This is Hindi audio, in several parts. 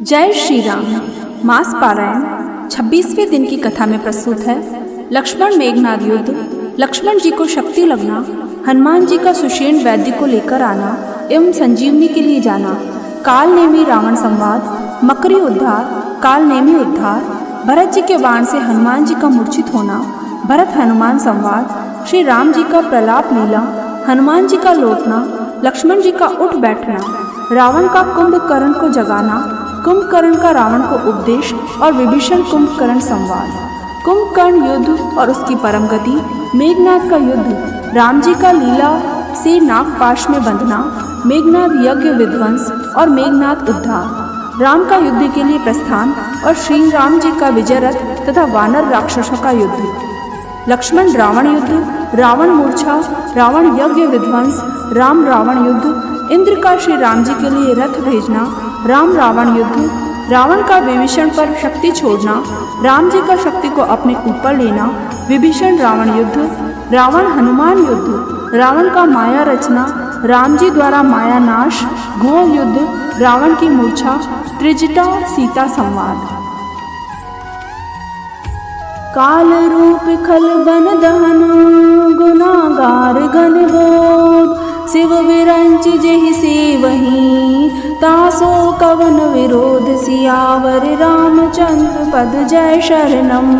जय श्री राम। मास पारायण 26वें दिन की कथा में प्रस्तुत है लक्ष्मण मेघनाद युद्ध, लक्ष्मण जी को शक्ति लगना, हनुमान जी का सुषेण वैद्य को लेकर आना एवं संजीवनी के लिए जाना, काल नेमी रावण संवाद, मकरी उद्धार, काल नेमी उद्धार, भरत जी के बाण से हनुमान जी का मूर्छित होना, भरत हनुमान संवाद, श्री राम जी का प्रलाप लीला, हनुमान जी का लौटना, लक्ष्मण जी का उठ बैठना, रावण का कुंभकर्ण को जगाना, कुंभकर्ण का रावण को उपदेश और विभीषण कुंभकर्ण संवाद, कुंभकर्ण युद्ध और उसकी परम गति, मेघनाद का युद्ध, राम जी का लीला से नागपाश में बंधना, मेघनाद यज्ञ विध्वंस और मेघनाद उद्धार, राम का युद्ध के लिए प्रस्थान और श्री राम जी का विजय रथ तथा वानर राक्षसों का युद्ध, लक्ष्मण रावण युद्ध, रावण मूर्छा, रावण यज्ञ विध्वंस, राम रावण युद्ध, इंद्र का श्री राम जी के लिए रथ भेजना, राम रावण युद्ध, रावण का विभीषण पर शक्ति छोड़ना, राम जी का शक्ति को अपने ऊपर लेना, विभीषण रावण युद्ध, रावण हनुमान युद्ध, रावण का माया रचना, राम जी द्वारा माया नाश, घोर युद्ध, रावण की मूर्छा, त्रिजटा सीता संवाद। काल रूप खल बन दहन गुनागार घन बोध, शिव विरंच जेहि सेवहि तासो कवन विरोध, सियावर रामचंद्र पद जय शरणम,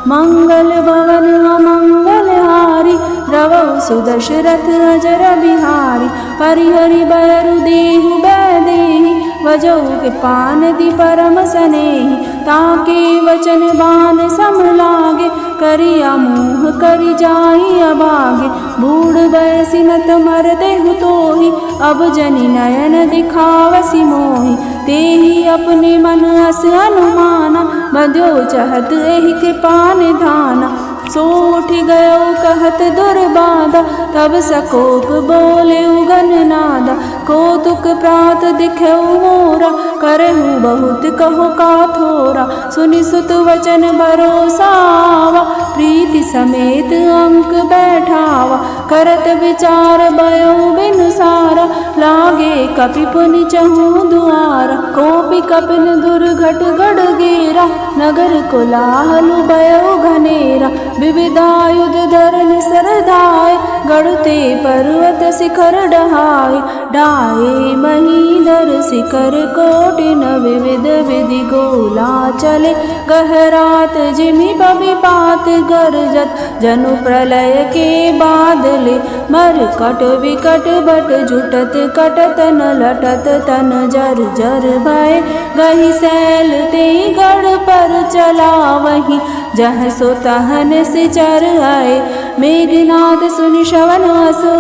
मंगल भवन अमंगल हारी, रवौ सुदशरथ अजर बिहारी, परिहरि बरु देहु बैदेहि, वजौ कृपान दि परम सनेहि, ताके वचन बान सम लागे, करिया मोह करि जाहि अभागे, बूढ़ बैसि नत मर देहु तोहि, अब जनि नयन दिखावसि मोहि, तेहि अपने मन अस अनुमाना, बंध्यो चहत एहि कृपा निधाना, सो उठ गयो कहत दुर्बाधा, तब सकोप बोले उगन नादा, कौतुक प्रात दिखौ मोरा, करहु बहुत कहो का थोरा, सुनि सुत वचन भरोसावा, प्रीति समेत अंक बैठावा, करत विचार भयो बिनु सारा, लागे कपि पुनि चहु दुआरा, कोपि कपिन दुर्घट गढ़ गेरा, नगर कोलाहल भयो घनेरा, विविधायुध धरन सरधाय, गढ़ते पर्वत शिखर डहाय, डाये महीधर शिखर कोटिन, विविध विधि गोला चले, गहरात जिमि बविपात गरजत, जनु प्रलय के बादले, मरकट विकट बट जुटत, कटत न लटत तन जर जर भय, गहि सैल ते गढ़ पर चला वही, जह सो तहन से चर आए, मेघनाद सुनि श्रवण असो,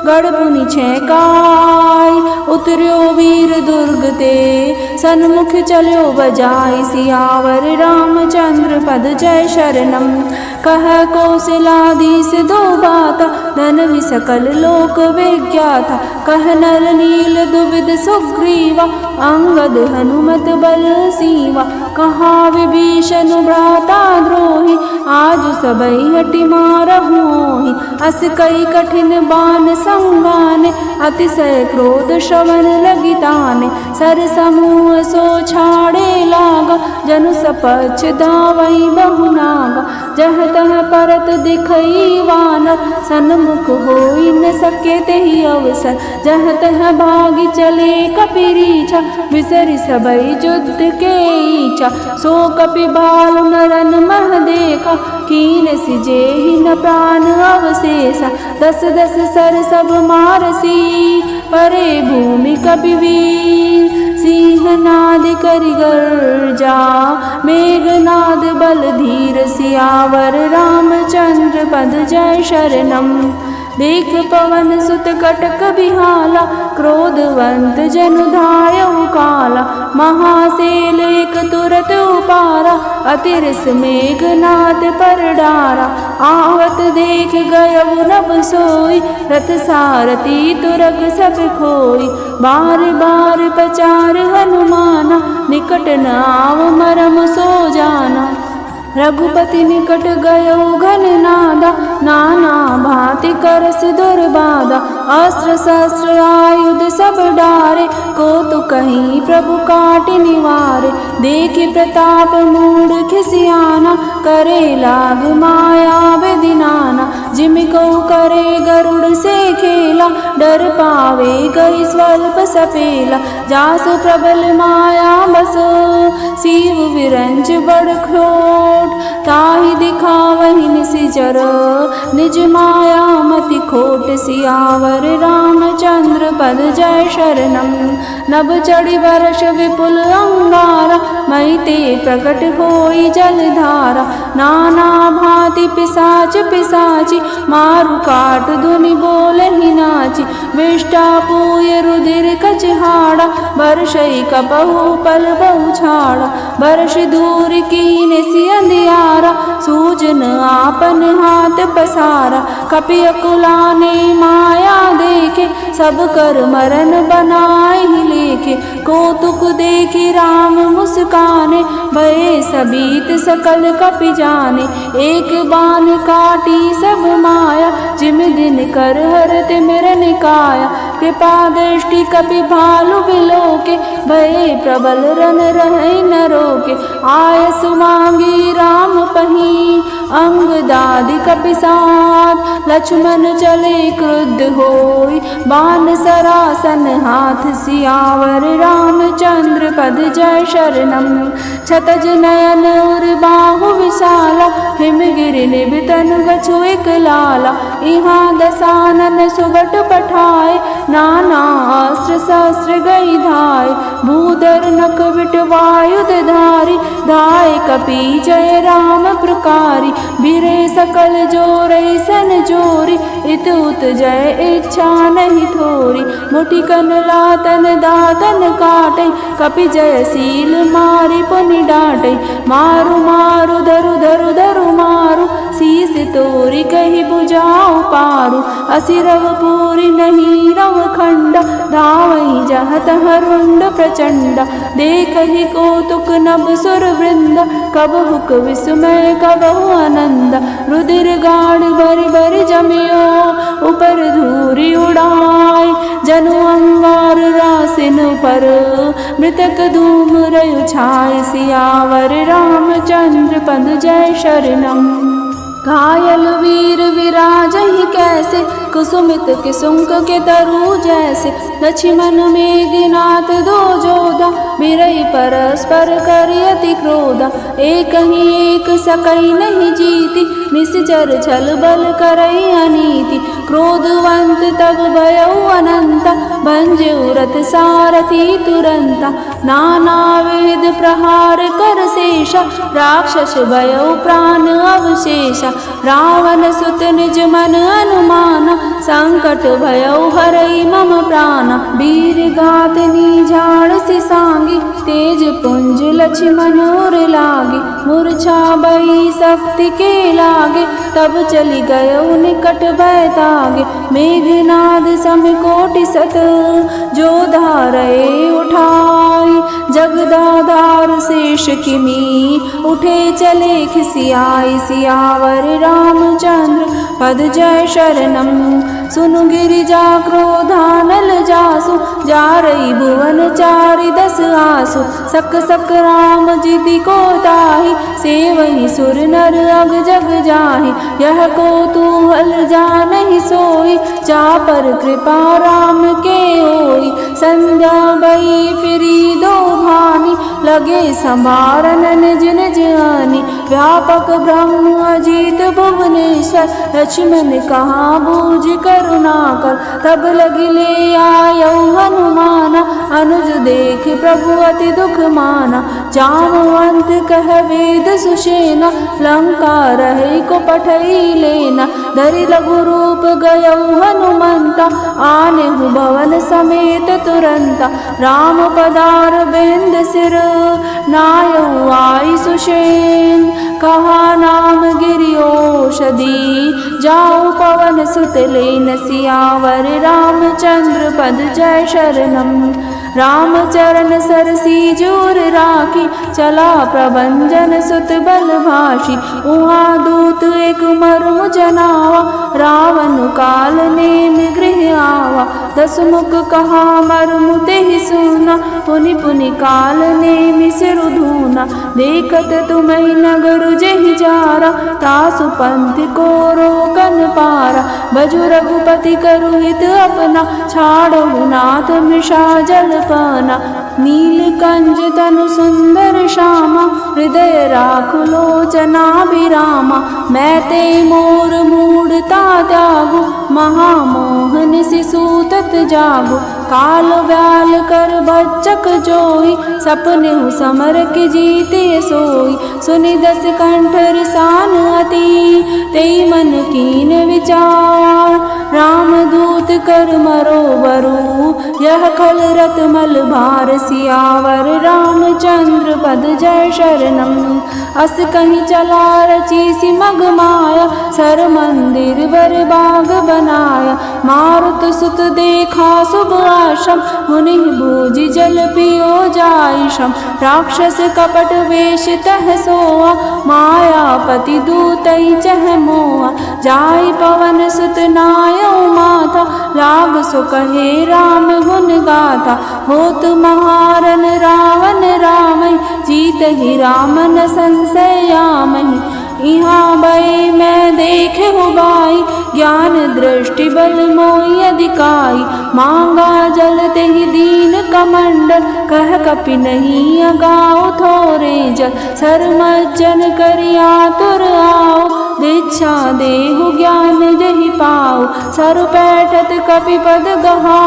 गढ़ पुनि छेकाय, उतर्यो वीर दुर्ग ते, सन्मुख चल्यो बजाय, सियावर रामचंद्र पद जय शरणम, कह कौशलाधीश दो बाता, धन सकल लोक विज्ञाता, कह नल नील दुविध सुग्रीवा, अंगद हनुमत बल सीवा, कहा विभीषण भ्राता द्रोही, आज सबई हटि मारहु मोहि, अस कई कठिन बान संगाने, अतिशय क्रोध श्रवण लगी ताने, सर समूह सो छाड़े लागा, जनु सपक्ष धावई बहु नागा, जह तह परत दिखई वानर, सन्मुख होई न सके तेहि अवसर, जह तह भागी चले कपिरीछा, विसरि सबई युद्ध के इच्छा, सो कपि भाल नरन मह देखा, कीन सिजेहि न प्राण अवशेषा, दस दस सर सब मारसी, परे भूमि कपि वीर, सिंहनाद करि गर्जा, मेघनाद बल धीर, सियावर रामचंद्र पद जय शरणम, देख पवन सुत कटक बिहाला, क्रोधवंत जनु धायउ काला, महासेल एक तुरत उपारा, अतिरस मेघनाद पर डारा, आवत देख गयउ नभ सोई, रथ सारथी तुरग सब खोई, बार बार पचार हनुमाना, निकट न आव मरम सो जाना, रघुपति निकट गयो घन नादा, नाना भांति करस दुर्बाधा, अस्त्र शस्त्र आयुध सब डारे, को तो कहीं प्रभु काट निवारे। देखे प्रताप मूढ़ खिसियाना, करे लाग माया बेदिनाना। जिमिको करे गरुड़ से खेला, डर पावे गई स्वल्प सपेला। जासु प्रबल माया बस, शिव विरंच बड़ क्रोध। ताहि दिखावहि निसिचर, निज माया मति खोट। सियावर रामचंद्र पद जय शरणम। नभ चढ़ी वर्ष विपुल अंगारा, मई ते प्रकट होई जलधारा। नाना भांति पिसाच पिसाची, मारु काट धुनि बोलहि नाची। विष्टा पूय रुधिर कचहाड़ा, बरसई कपहु पल बहु छाड़ा। बरस दूर कीने सि अंधियारा, सूजन आपन हाथ पसारा। कपि अकुलाने माया देखे, सब कर मरन बनाए ही लेखे। कौतुक देखी राम मुस्काने, भये सबीत सकल कपि जाने। एक बाण काटी सब माया, जिम दिन कर हरत मिरन काया। कृपा दृष्टि कपि भालु बिलोके, भये प्रबल रन रहै न रोके। आय सुमांगी राम पही, अंग दादि कपि साथ। लक्ष्मण चले क्रुद्ध होई, बाण सरासन हाथ। सियावर रामचंद्र पद जय शरणम। क्षतज नयन उर बाहु विशाला, हिमगिरि निबितन गछु एक लाला। इहाँ दसानन सुबट पठाए, नाना अस्त्र शस्त्र गई धाय। भूधर नख विट वायुध धारी, धाय कपि जय राम प्रकारी। बिरे सकल जोरै सन जोरी, इत उत जय इच्छा नहीं थोरी। मुठि कन लातन दातन काटै, कपि जय सील मारि पुनि डांटै। मारु मारु धरु धरु धरु मारु, शीस तोरि कहि बुझाउ पारु। असि रव पूरि नहीं रव खंड, धावई जहत हरुंड प्रचंड। देखहि कौतुक नभ सुर वृंद, कबहुक विस्मय कबहु आनंद। रुधिर गाढ़ बरि बरि जमियो, ऊपर धूरि उड़ाय। जनु अंगार रासिन पर, मृतक धूम रयु छाय। सियावर रामचंद्र पद जय शरणम। घायल वीर विराजहि कैसे, कुसुमित किसुंक के तरु जैसे। लक्ष्मण मेघनाथ दो जोधा, बिरई परस्पर करियति क्रोधा। एक ही एक सकई नहीं जीती, निश्चर छल बल करई अनीति। क्रोधवंत तब भयउ अनंता, भंजउ रथ सारथी तुरंता। नाना वेद प्रहार कर शेषा, राक्षस भयउ प्राण अवशेषा। रावण सुत निज मन अनुमाना, संकट भयउ हरई मम प्राणा। वीर गात निझाड़ सि सांगी, तेज पुंज लक्ष्मण उर लागे। मूर्छा भई शक्ति के लागे, तब चली गयउ निकट भय तागे। मेघनाद सम कोटि सत, जो धारय उठाई। जगदाधार शेष किमी, उठे चले खिसियाई। सियावर रामचंद्र पद जय शरणम। सुनु गिरिजा क्रोधानल जासु, जारई भुवन चारि दस आसु। सक सक राम जिति को ताहि, सेवहि सुर नर अग जग जाहि। यह कौतूहल जानहि सोई, जा पर कृपा राम के होई। संध्या भई फिरी दो भानी, लगे संभारन निज निज आनी। व्यापक ब्रह्म अजीत भुवनेश्वर, लक्ष्मण कहाँ बूझ करुणा कर। तब लगिले आयउ हनुमाना, अनुज देख प्रभु अति दुख माना। जामवंत कह वेद सुषेना, लंका रही को पठई लेना। धरि लघु रूप गयउ हनुमंता, आनेहु भवन समेत तुरंता। राम पदार बेंद सिर, नायउ आई सुषेण। कहा नाम गिरिओषधि, जाऊ पवन सुत लेन। सियावर रामचंद्र पद जय शरणम। राम चरण सरसी जोर राखी, चला प्रभंजन सुत बल भाषी। उहाँ दूत एक मर्म जनावा, रावण काल नेम गृह आवा। दस मुख कहा मर्म तेहि सुना, पुनि पुनि काल नेमि सिरु धूना। देखत तुम्हि नगर जेहि जारा, तासु पंथि को रोकन पारा। बजु रघुपति करु हित अपना, छाड़हु नाथ मृषा जलपना। नीलकंज तनु सुंदर श्यामा, हृदय राखु लोचनाभिरामा। मैं ते मोर मूढ़ता त्यागु, महामोहन शिशुतत जागु। काल व्याल कर बच्चक जोई, सपने समर के जीते सोई। सुनि दस कंठ रिसान अति, तेई मन कीन विचार। राम दूत कर मरो बरु, यह खल रत मल भार। सियावर रामचंद्र पद जय शरणम। अस कहीं चला रची सिमग माया, सर मंदिर बर बाग बनाया। मारुत सुत देखा शुभ आश्रम, मुनि भोज जल पियो जाइशम। राक्षस कपट वेश तह सोआ, मायापति दूतई चह मोआ। जाय पवन सुत नायौ माथा, लाग सो कहे राम गुण गाथा। होत महारन रावण रामई, जीत ही रामन संशयामहि। इहाँ भय मैं देखे हो बाई, ज्ञान दृष्टि बल मोहि अधिकाई। मांगा जल तेहि दीन कमंडल, कह कपि नहीं अगाऊ थोरे जल। सरमज्जन करि आतुर आओ, दीक्षा देहु ज्ञान जहि पाओ। सर पैठत कपि पद गहा,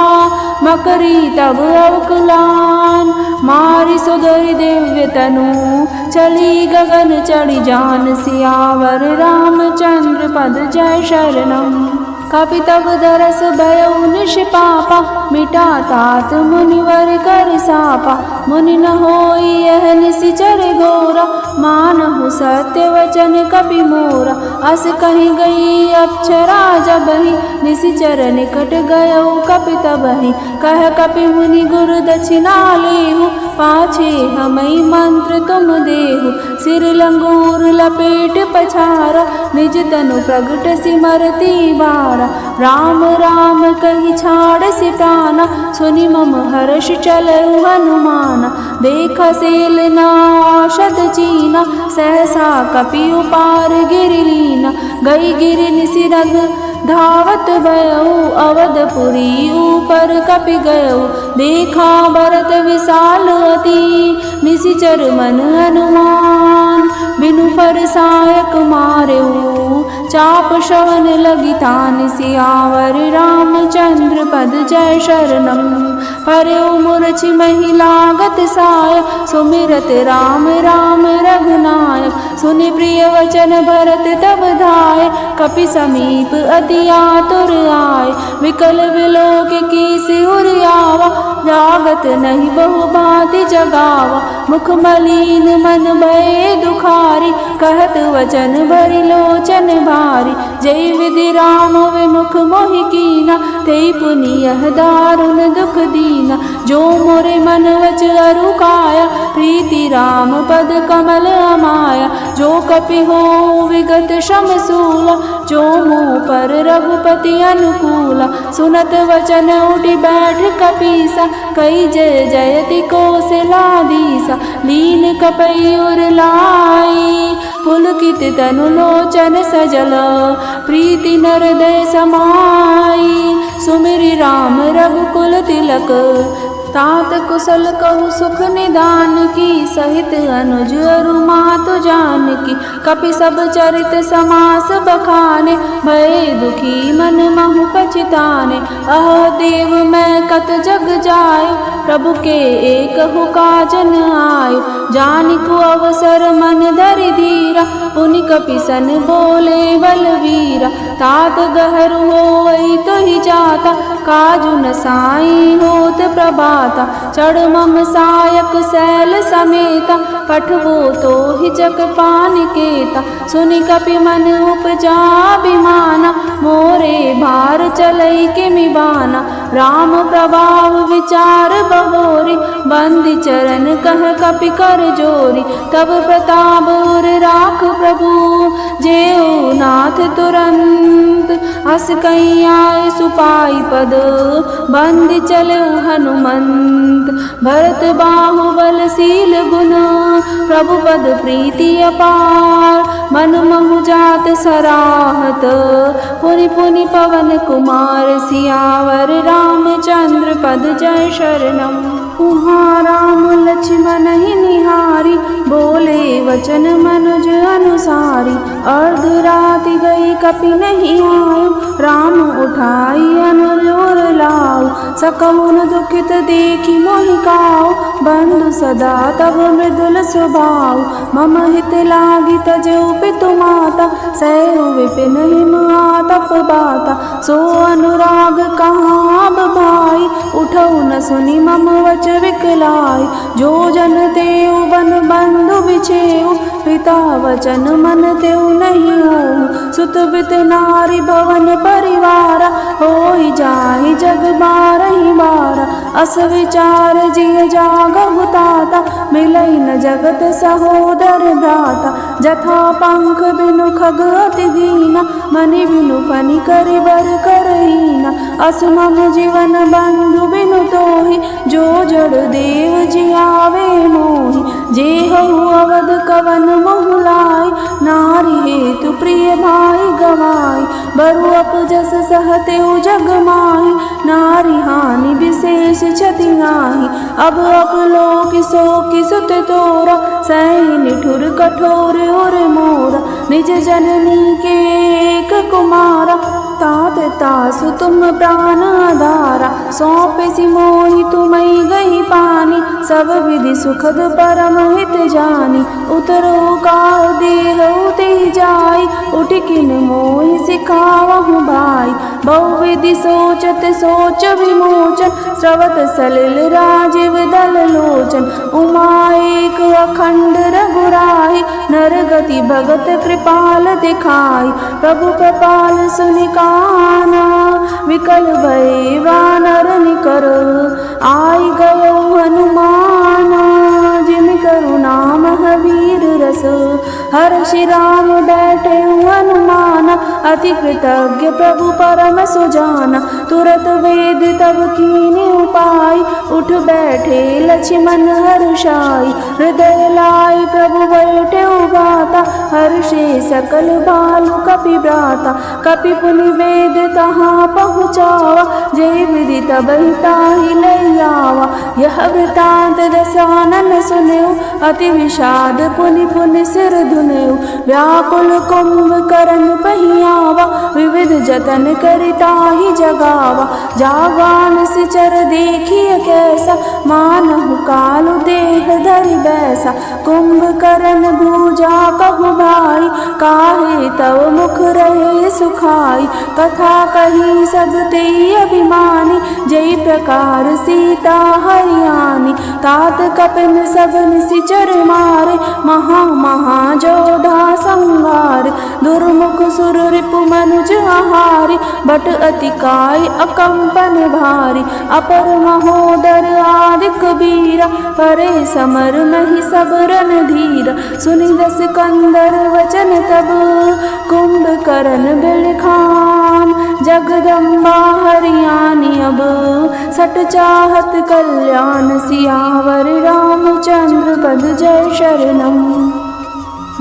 मकरी तब अवकुलान। मारि सुगरि दिव्य तनु, चली गगन चढ़ी जान। सियावर रामचंद्र पद जय शरणम। कपि तब दरस भयउ निष्पापा, मिटा तात मुनिवर कर सापा। मुनि न होई यह निशिचर घोरा, मानहु सत्य वचन कपि मोरा। अस कहीं गई अप्सरा जबहि, निशिचर निकट गयउ कपि तबहि। कह कपि मुनि गुरु दक्षिणा लेहु, पाछे हमई मंत्र तुम देहु। सिर लंगूर लपेट पछारा, निज तनु प्रगट सिमरती बारा। राम राम कहि छाड़ सिटाना, सुनि मम हर्ष चलउ हनुमाना। देखा सेल ना औषध चीना, सहसा कपि उपार गिरि लीना। गई गिरि निसिरग धावत भयउ, अवधपुरी ऊपर कपि गयउ। देखा भरत विशाल अति, निशिचर मन हनुमान। बिनु फर सायक मारेऊ, चाप श्रवण लगी तान। सियावर रामचंद्र पद जय शरणम। परeu मूर्छि महिलागत साय, सुमिरत राम राम रघुनायक। सुनि प्रिय वचन भरत तब धाय, कपि समीप अति आतुर आय। विकल विलोक की सिउर आवा, लागत नहीं बहु भांति जगावा। मुख मलिन मन भय दुखारी, कहत वचन भरि लोचन भारी। जय विधि राम विमुख मोहि कीना, तेई पुनि यह दारुण दुख दीना। जो मोरे मन वच अरु काया, प्रीति राम पद कमल अमाया। जो कपि हो विगत श्रम सूला, जो मुँह पर रघुपति अनुकूला। सुनत वचन उठि बैठ कपीसा, कई जय जयति कौशलाधीसा। लीन कपि उर लाई, पुलकित तनु लोचन सजल। प्रीति नरदय समाई, सुमिरि राम रघुकुल तिलक। तात कुशल कहु सुख निदान की, सहित अनुज अरु मातु जानकी। कपि सब चरित समास बखाने, भय दुखी मन महु पछताने। अह देव मैं कत जग जायो, प्रभु के एकहु काजन आयो। जानिकु अवसर मन धरि धीरा, पुनि कपि सन बोले बलवीरा। तात गहरु होई तोहि जाता, काजु न साई होत प्रभाता। चढ़ मम सायक सैल समेता, पठवो तो ही जग पान केता। सुनि कपि मन उपजा बिमाना, मोरे भार चलई के मिबाना। राम प्रभाव विचार बहोरी, बंदी चरण कह कपि कर जोरी। तब प्रताप उर राख प्रभु, जेऊ नाथ तुरंत। हस कहीं आए सुपाई पद, बंदी चले हनुमंत। भरत बाहुबलशील गुण, प्रभु पद प्रीति अपार। मन महु जात सराहत, पुनि पुनि पवन कुमार। सियावर रामचंद्र पद जय शरणम। उहाँ राम लक्ष्मण ही निहारी, बोले वचन मनुज अनुसारी। अर्धराति गई कपि नहीं आयो, राम उठाई अनुलोर लाओ। सकहुन दुखित देखी मोहि काओ, बंधु सदा तब मृदुल स्वभाव। मम हित लागी तजऊ पितु माता, सैहु विपिन हिम आतप बाता। सो अनुराग कहाँ अब भाई, उठऊ न सुनि मम वच विकलाई। जो जन तेऊ बन बंधु बिछेऊ, पिता वचन मन तेऊ नहीं हो। सुत बित नारी भवन परिवारा, होई जाहि जग बारहि बारा। अस विचार जिय जागहु ताता, मिलई न जगत सहोदर भ्राता। जथा पंख बिनु खग अति दीना, मनि बिनु फनि करि बर करहीना। असु मम जीवन बंधु बिनु तोहि, जो जड़ देव जियावे मोहि। जेहु अवध कवन मोहु लाई, नारी हेतु प्रिय भाई गवाई। बरु अपजस सहतेउ जग माही, नारी हानि विशेष क्षति नाही। अब अपलोकि शोकि सुत तोरा, सहि निठुर कठोर उर मोरा। निज जननी के एक कुमारा, तात तासु तुम प्राण आधारा। सौंपे सी मोहि तुमई गई पानी, सब विधि सुखद परम हित जानी। उतरो काहु देहु तेहि जाई, उठि किन मोहि सिखावहु भाई। बहुविधि सोचत सोच विमोचन, स्रवत सलिल राजीव दल लोचन। उमा एक अखंड रघुराई, नर गति भगत कृपाल दिखाई। प्रभु कृपाल सुनि काना, विकल भय वानर निकर। आई गयो हनुमाना, जिन करुणा महावीर रस। हर्षि राम बैठे हनुमाना, अति कृतज्ञ प्रभु परम सुजाना। तुरत वेद तब कीन्हि उपाय, उठ बैठे लक्ष्मण हर्षाई। हृदय लाई प्रभु बैठे उबाता, हर्षे सकल बालु कपि भ्राता। कपि पुनि वेद तहाँ पहुँचावा, जय विधि तबहि ताहि लई आवा। यह वृतांत दसानन सुनेउ, अति विषाद पुनि पुनि सिर धुनेउ। व्याकुल कुंभकर्ण पहियावा, विविध जतन करि ताहि जगावा। जागान सिचर देखिय कैसा, मानहु कालु देह धरि बैसा। कुंभकर्ण भूजा कहु भाई, काहे तव मुख रहे सुखाई। कथा कही सब तेई अभिमानी, जय प्रकार सीता हरियाणी। तात कपिन सबन सिचर मारे, महा महा जोधा संहार। दुर्मुख सुर रिपु मनुज आहारी, बट अतिकाय अकंपन भारी। अपर महोदर आदिक बीरा, परे समर महि सब रणधीरा। सुनि दस कंदर वचन तब, कुंभकर्ण बिलखान। जगदम्बा हरियाणी अब, सट चाहत कल्याण। सियावर रामचंद्र पद जय शरणम।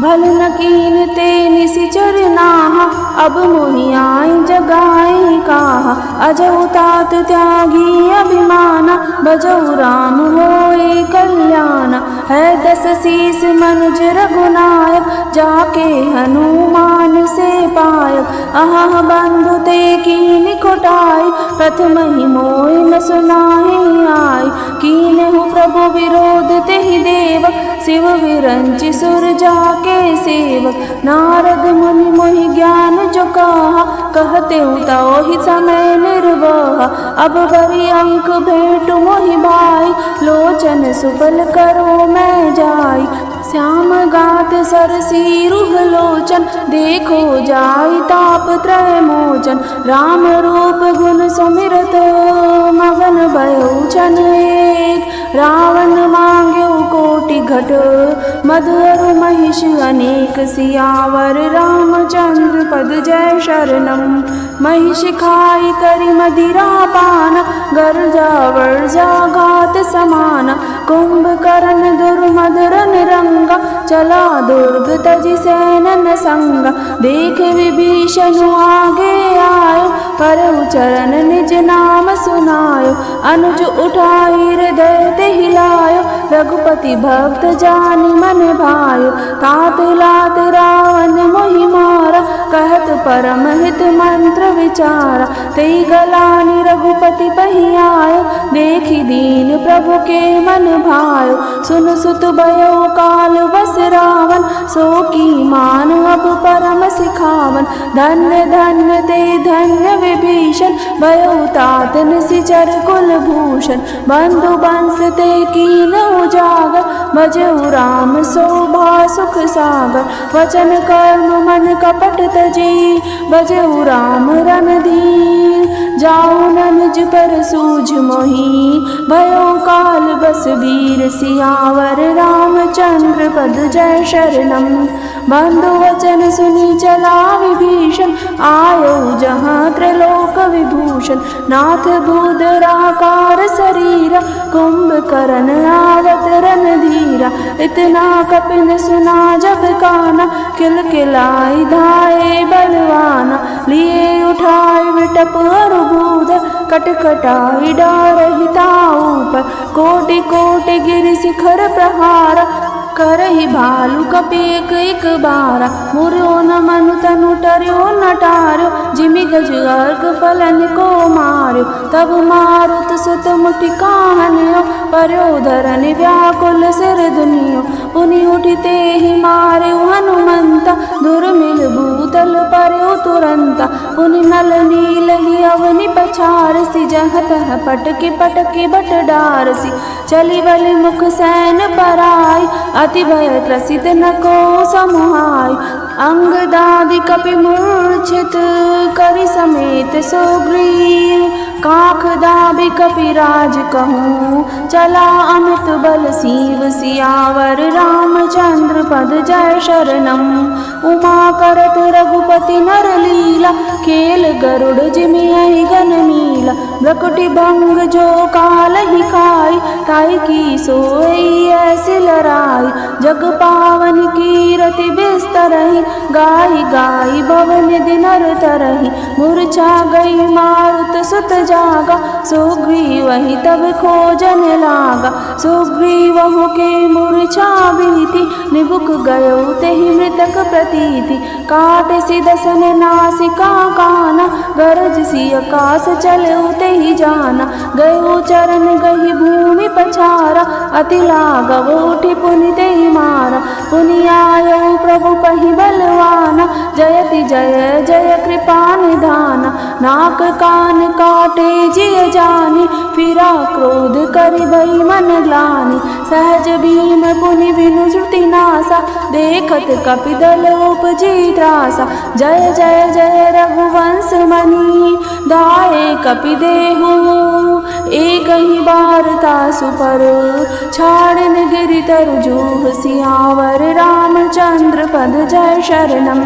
भल न कीन ते निसिचर नाहा, अब मोहि आई जगाई काहा। अजहु तात त्यागी अभिमाना, बजहु राम होए कल्याणा। है दस शीस मनुज रघुनायक, जाके हनुमान से पायक। अहाँ बंधु ते कीन्हि कोटाई, प्रथम ही मोहि न सुनाहि आई। कीन्हु प्रभु विरोध तेहि देवक, शिव विरंचि सुर जाके सेवक। नारद मुनि मोहि ज्ञान जो कहा, कहते ताहि समय निर्वह। अब बरी अंक भेंटु मोहि भाई, लोचन सुफल करो मैं जाई। श्याम गात सरसी रुह लोचन, देखो जाई ताप त्रय मोचन। राम रूप गुण सुमिरत, भयो छन एक। रावण मांग्यो कोटि घट मधुरु महिष अनेक। सियावर रामचंद्र पद जय शरणम। महिष खाई करि मदिरा पान गर्जा वर्जा घात समान। कुंभकर्ण दुर्मधुरन रंगा चला दुर्ग तजि सैनन संगा। देख विभीषण आगे आयो परउ चरण निज नाम सुनायो। अनुज उठाई हृदय तेहि लायो रघुपति भक्त जानि मन भायो। तात लात रावण मोहि मारा कहत परम हित मंत्र विचारा। तेई गलानि रघुपति पहि आयो देखि दीन प्रभु के मन भायो। सुन सुत भयो काल बस रावण सो की मान अब परम सिखावन। धन्य धन्य ते धन्य विभीषण भयो तात निशिचर कुल भूषण। बंधु बंस ते कीन उजागर भजऊ राम शोभा सुख सागर। वचन कर्म मन कपट तजी भजऊ राम रणधीर। जाऊ न निज पर सूझ मोहि भयो काल बस वीर। सियावर रामचंद्र पद जय शरणम। बंधु वचन सुनी चला विभीषण आयो जहाँ त्रिलोक विभूषण। नाथ भूधराकार शरीरा कुंभकर्ण आवत रणधीरा। इतना कपिन सुना जब काना किल किलाई धाये बलवाना। लिए उठाए विटप अरुबूध कटकटाई डारहि ताऊ पर। कोटि कोटि गिरि शिखर प्रहारा करहि भालु कपि एक एक बारा। मुर्यो न मनु तनु टर्यो न टार्यो जिमि गज अर्घ फलन को मार्यो। तब मारुत सुत मुठि काहन्यो पर्यो धरन व्याकुल सिर दुनियो। पुनि उठिते ही मार्यो हनुमंता दुर्मिल भूतल पर्यो तुरंता। पुनि नल नील ही अवनि पछारसी जहाँ तहाँ पटकी पटकी बट डारसी। चली बलि मुख सैन पराई अति भय त्रसित न को समुहाय। अंग दादि कपि मूर्छित करि समेत सुग्रीव। काख दाबि कपिराज कहूँ चला अमित बल सीव। सियावर रामचंद्र पद जय शरणम। उमा करत रघुपति नर लीला खेल गरुड़ जिमियहि गन मीला। भ्रकुटि भंग जो काल ही खाई ताई की सोई ऐसी लराई। जग पावन कीरति बिस्तरहि गाई गाई भवन दिनर तरहि। मूर्छा गई मारुत सुत जागा सुग्रीव वही तब खोजन लागा। सुग्रीव के मूर्छा बीती निबुक गयो तेहि मृतक प्रतीति। काट सी दसन नासिका काना गरज सी आकाश चलो तेहि जाना। गयो चरण गही भूमि पछारा अति लागव उठि पुनि तेहि मारा। पुनि आयो प्रभु पहि बलवाना जयति जय जय कृपा निधाना। नाक कान काटे जिय जानी फिरा क्रोध करि भई मन ग्लानि। सहज भीम पुनि बिनु श्रुति नासा देखत कपिदल उपजी त्रासा। जय जय जय रघुवंश मणि दाये कपि देहु एक ही बार तासु पर। छाड़न गिरि तरु जूह सियावर रामचंद्र पद जय शरणम।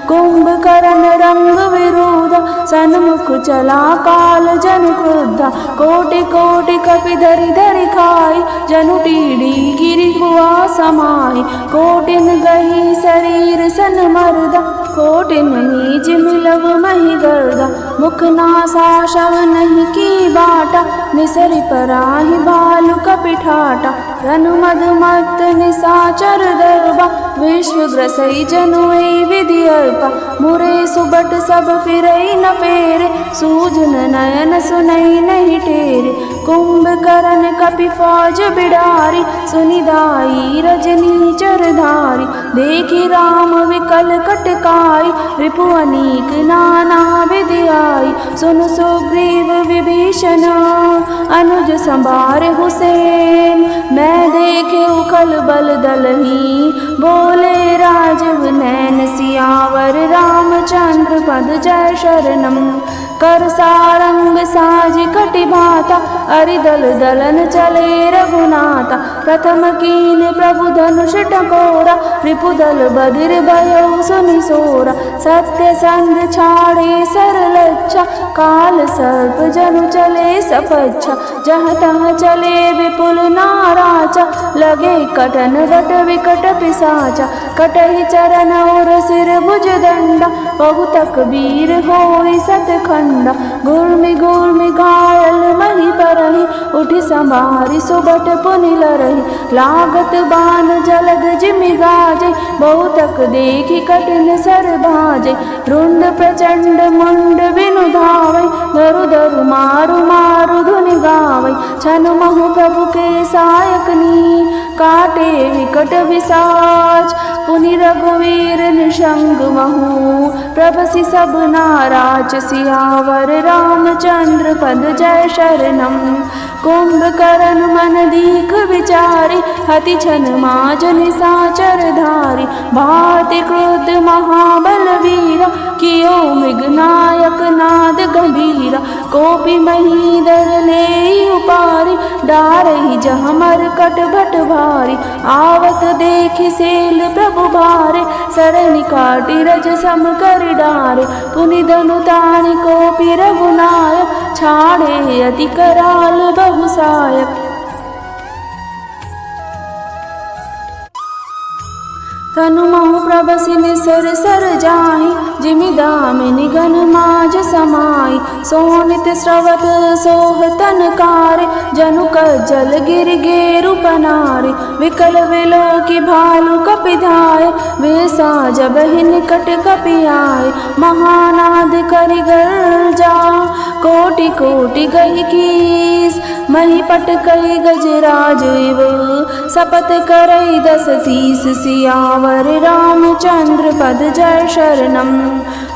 कुंभकर्ण रंग विरोध सन्मुख चला काल जन क्रुद्धा। कोटि कोटि कपि धरि धरि खाई जनु टीढ़ी गिरि हुआ समाई। कोटिन गही शरीर सन मर्दा कोटिन नीज मिलव मही गर्दा। मुख नासा शव नहीं की बाटा निसरि पराहि भालु कपि ठाटा। रनु मद मत निसाचर दरबा विश्व ग्रसई जनुई विधि अर्पा। मुरे सुबट सब फिरई न फेरे सूझन नयन सुनई नहीं टेरे। कुंभकर्ण कपि फौज बिडारी सुनिदाई रजनी चरधारी। देखि राम विकल कटकाई रिपु अनीक नाना विधि आई। सुन सुग्रीव विभीषण अनुज संभारे हुसैन। मैं देखे उखल बल दलही बोले राजव नैन। सियावर रामचंद्र पद जय शरणम। कर सारंग साज कटि भाता अरिदल दलन चले रघुनाथा प्रथम कीन प्रभु धनुष टकोरा रिपुदल बधिर भयो सुनि सोरा सत्य संध छाड़े सरलच्छा काल सर्प जनु चले सपच्छा जहाँ तहाँ चले विपुल नाराचा लगे कटन वट विकट पिसाचा कटहि चरण और सिर भुज दंडा बहुतक वीर होई सतखंडा गुर्मि गुर्मि घायल मही परहि उठि संभारी सुबट पुनि लरहि लागत बाण जलद जिमि गाजे बहुतक देखि कठिन सर भाजे रुंड प्रचंड मुंड बिनु धावै धरु धरु मारु मारु धुनि गावै छनु महु प्रभु के सायकनी काटे विकट विसाच पुनि रघुवीर निशंग महु प्रभसि सब नाराज सियावर रामचंद्र पद जय शरणम कुंभकर्ण मन दीख विचारी हति छन माज निसाचर धारी भाति क्रुद्ध महाबल वीरा कियो मृगनायक नाद गंभीरा कोपि महीधर ले उपारी डारहि जह मरकट भट भारी आवत देखि सेल प्रभु भारे सरनि काटि रज सम कर डारे पुनि धनु तानि कोपि रघुनायक छाड़े अति कराल बहुसायक तनु महु प्रभसि निसर सर जाहि जिमि दामिनि घन माज समाई सोनित स्रवत सोह तन कारे जनु कज्जल गिर गेरु पनारे विकल विलोकि भालु कपि धाय वेसा जबहि निकट कपि आए महानाद करि गर्जा कोटि कोटि गहि कीस मही पट कहि गजराज इव सपत करई दस सीस सियावर रामचंद्र पद जय शरणम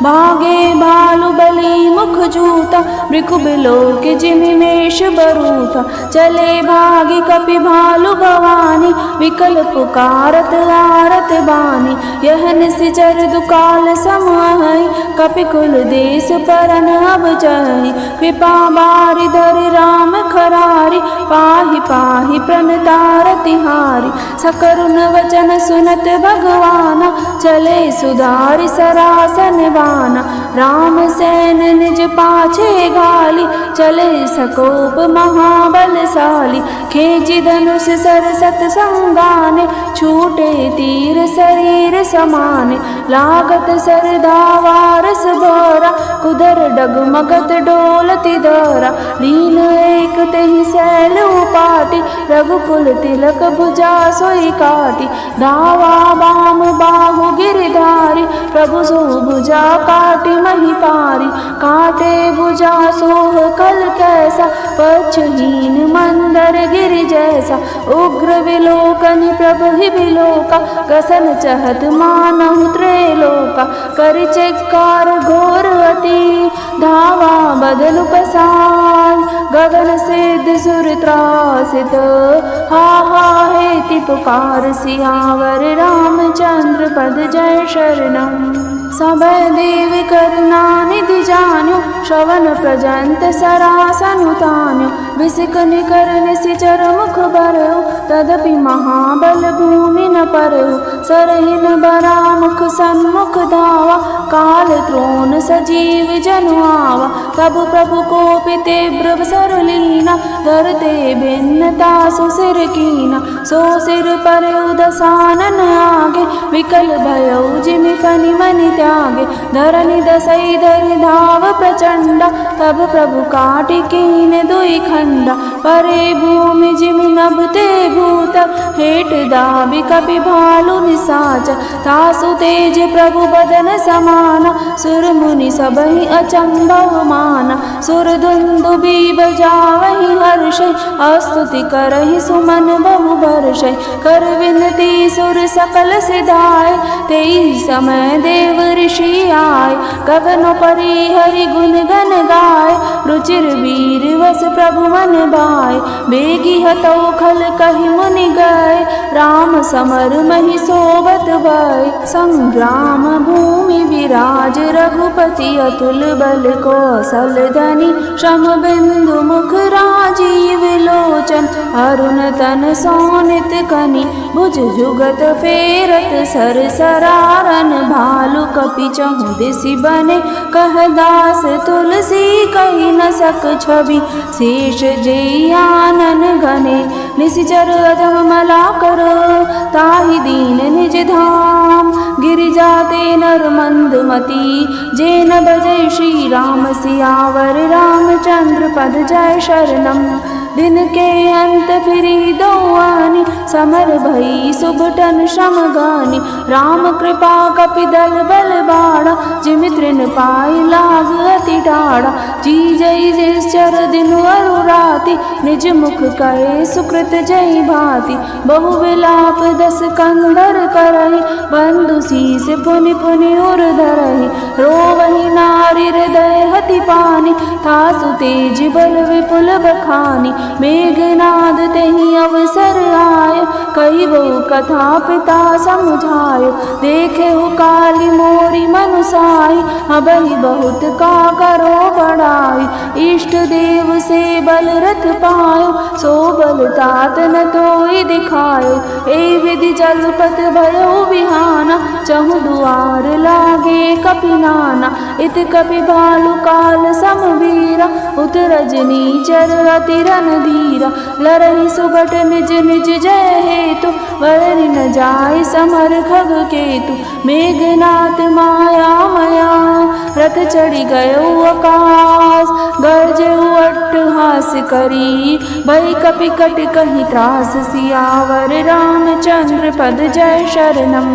भागे भालु बलि मुख जूता मृखु बिलोक जिमि मेष बरूथा चले भागी कपि भालु भवानी विकल पुकारत आरत बानी यह निश्चर दुकाल समाहै कपि कुल देश परन अब जय कृपा बारि धरि राम खरारी पाहि पाहि प्रणतार तिहारी सकरुन वचन सुनत भगवाना चले सुधारि सरासन बाना राम सैन निज पाछे घाली चले सकोप महाबलशाली खेचि धनुष सरसत संगाने छूटे तीर शरीर समाने लागत सर धावारस भरा कुदर डगमगत डोलति दरा लीन एक तेहि सैल उपाटी रघुकुल तिलक भुजा सोई काटी धावा बाम बाहु गिरधारी प्रभु सो भुजा काटी मही पारी काटे भुजा सोह कल कैसा पक्षहीन मंदर गिर जैसा उग्र विलोकन प्रभु ही विलोका कसन चहत मानहु त्रैलोका करि चिक्कार घोर अति धावा बदलु पसार गगन सिद्ध सुर त्रासित हा हा हेति पुकार सियावर रामचंद्र पद जय शरणम सबय देव करुणा निधि जान्यो श्रवण प्रजंत सरासनु तान्यो विसिक निकर निशिचर मुख बरयो तदपि महाबल भूमि न परयो सरहिन बरा मुख सन्मुख धावा काल त्रोण सजीव जनु आवा तब प्रभु कोपि तीव्र सरलीना धरते भिन्नता सुसिर कीना सो सिर परयो दसानन आगे विकल भयो जिमि फनि मनि त्यागे धरनि दसई धरि धाव प्रचंडा तब प्रभु काटि कीन दुई खंडा परे भूमि जिमि नभते भूत हेठ दाबि कपि भालु निसाच तासु तेज प्रभु बदन समाना सुर मुनि सबहि अचंभव माना सुर दुंदुबि बजावहि हर्ष स्तुति करहि सुमन बहु भर हर्षै कर विनती सुर सकल सिधाय। तेई समय देव ऋषि आय गगन परि हरि गुण गन गाय। रुचिर वीर वस प्रभु मन भाय बेगी हतौ खल कहि मुनि गए। राम समर महि सोबत भय संग्राम भूमि विराज। रघुपति अतुल बल कौशल धनि श्रम बिंदु मुख राजीव लोचन। अरुण तन सोनित कनि भुज जुगत फेरत सर सरारन। भालु कपि चहु दिसि बने कह दास तुलसी कहि न सक छवि। शेष जेई आनन घने निशिचर अधम मला कर। ताहि दीन निज धाम गिरिजाते नर मंद मती। जेन भजै श्री राम सियावर रामचंद्र पद जय शरणम। दिन के अंत फिरी दो आनी समर भई सुबटन श्रम गानी। राम कृपा कपि दल बल बाड़ा जिमि तृण पाई लाग अति डाड़ा। जी जय निश्चर दिन अरु राति निज मुख कहे सुकृत जय भांति। बहु विलाप दस कंदर करहि बंधु शीस पुनि पुनि उर धरहि। रोवहि नारी हृदय हति पानी तासु तेज बल विपुल बखानी। मेघनाद तेहि अवसर आय कहि बहु कथा पिता समुझायो। देखे काली मोरी मनुसाई अबहि बहुत का करो बड़ाई। इष्ट देव से बल रथ पायो सो बल तात न तोई दिखायो। ए विधि जलपत भयो बिहाना चहु दुआर लागे कपि नाना। इत कपि भालु काल समवीरा उत रजनी चर अति रणधीरा। लरहि सुबट निज निज जय हेतु वरनि न जाय समर खग केतु। मेघनाथ माया मया रथ चढ़ि गयो आकाश। गरजेउ अट्टहास करी भई कपि कट कहि त्रास। सियावर रामचंद्र पद जय शरणम।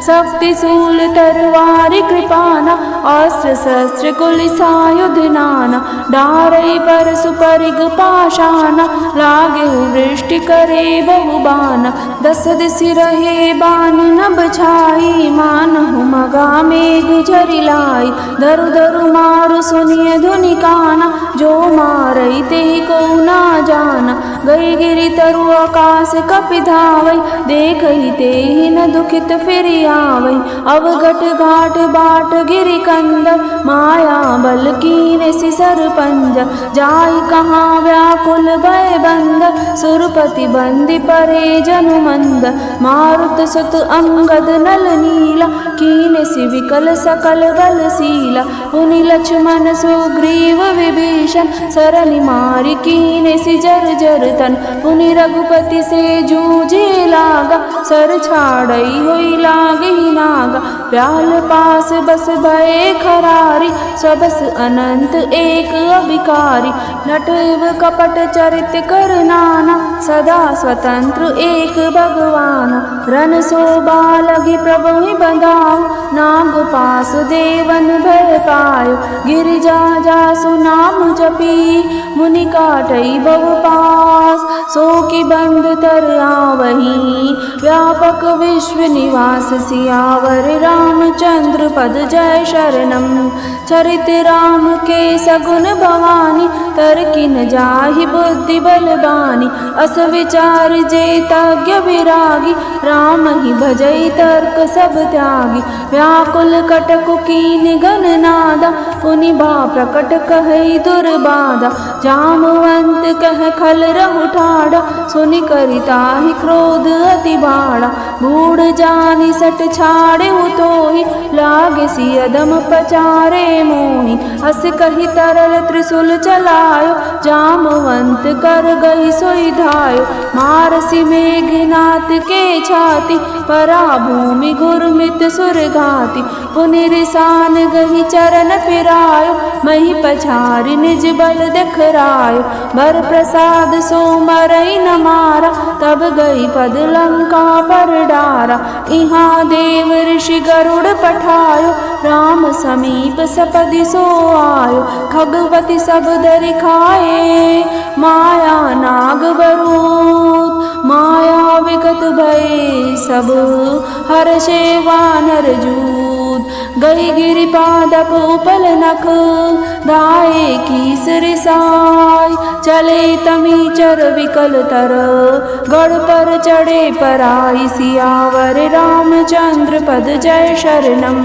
शक्ति शूल तरवारि कृपाना अस्त्र शस्त्र कुलिसायुध नाना। डारई परशु परिग पाषाणा लागेहु वृष्टि करे बहु बाना। दस दिसि रहे बान नभ छाई मानहु मगा मेघ झरि लाई। धरु धरु मारु सुनिय धुनि काना जो मारई तेहि को ना जाना। गई गिरि तरु आकाश कपि धावै देखहि तेहि न दुखित फिरि आवै। अवघट घाट बाट गिरि कंदर माया बल कीने सिसर पंजर। जाई कहाँ व्याकुल भय बंदर सुरपति बंदी परे जनु मंदर। मारुत सुत अंगद नल नीला कीने सि विकल सकल बलशीला। पुनि लक्ष्मण सुग्रीव विभीषण सरनि मारि कीने सि जर जर तन। पुनि रघुपति से जूझे लागा सर छाड़ई होई लागी नागा। व्याल पास बस भये खरारी सबस अनंत एक अभिकारी। नट एव कपट चरित कर नाना सदा स्वतंत्र एक भगवान। रन शोभा लगी प्रभु ही बंधाओ नाग पास देवन भय पायो। गिरिजा जासु नाम जपी मुनि काटई बहु पास। सो की बंद तर आवही व्यापक विश्व निवास। सियावर रामचंद्र पद जय शरणम। चरित राम के सगुन भवानी तर किन जाहि बुद्धि बलवानी। अस विचार जेतज्ञ विरागी राम ही भजई तर्क सब त्यागी। व्याकुल कटकु कीन गन नादा पुनि बा प्रकट कहई दुर्बाधा। जामवंत कह खल रहु ठाड़ा सुनि करिताहि क्रोध अति बाड़ा। बूढ़ जानि सट छाड़े तोहि लागे सि अदम पचारे मोहि। हस कहि तरल त्रिशूल चलायो जामवंत कर गई सोई धायो। मारसी मेघनाथ के छाति परा भूमि घुरमित सुर घाति। पुनि रिसान गही चरण फिरायो मही पछारि निज बल दिखरायो। बर प्रसाद सो मरई न मारा तब गई पद लंका पर डारा। इहाँ देव ऋषि गरुड़ पठायो राम समीप सपदि सो आयो। खगवती सब दरि खाए माया नाग बरूद माया भये सब, हर्षे वानर जूद। गई गिरिपादप उपल नख, धाये कीसर साय। चले तमीचर विकल तर, गढ़ पर चढ़े पराई। सियावर रामचंद्र पद जय शरणम।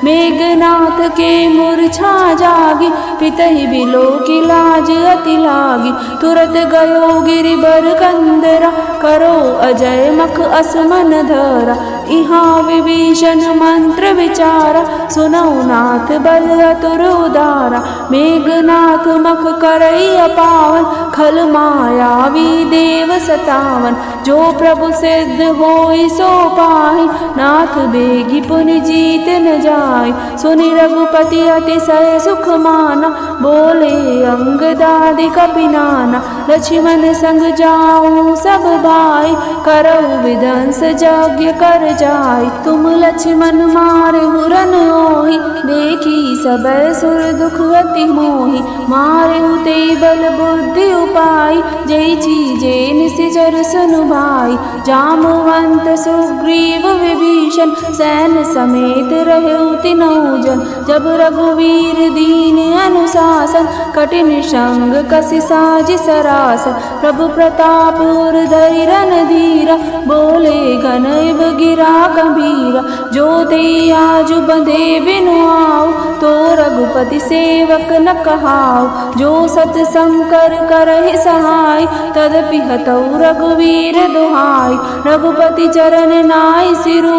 मेघनाथ के मूर्छा जागी, पितहि बिलो की लाज अति लागी। तुरत गयो गिरिबर कंदरा, करो अजय मख असमन धरा। इहाँ विभीषण मंत्र विचारा, सुनऊ नाथ बल अतुर उदारा। मेघनाथ मख करई अपावन, खल मायावी देव सतावन। जो प्रभु सिद्ध होई सो पाहि, नाथ बेगी पुनि जीत न जाय। सुनि रघुपति अतिशय सुख माना, बोले अंगदादि कपि नाना। लक्ष्मण संग जाऊं सब भाई, करऊ विदंस यज्ञ कर जाय। तुम लक्ष्मण मारे हुरन होहि, देखी सबय सुर दुख अति मोहि। मारे ते बल बुद्धि उपाय, जय चीजे निसिचर सुनु भाई। जामवंत सुग्रीव विभीषण, सैन समेत रहु तिनऊ जन। जब रघुवीर दीन अनुशासन, कठिन संग कसी साजि सरासन। प्रभु प्रताप उर्धरि रणधीरा, बोले गनैव गिरा गंभीरा। जो ते आजु बंधे बिनु आऊ, तो रघुपति सेवक न कहाऊ। जो सत संकर करहि सहाय, तदपि हतऊ रघुवीर दुहाई। रघुपति चरण नाई सिरु,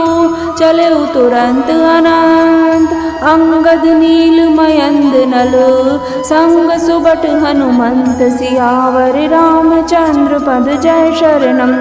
चले तुरंत अनंत। अंगद नील मयंद नल, संग सुबट हनुमंत। सियावर रामचंद्र पद जय शरणम।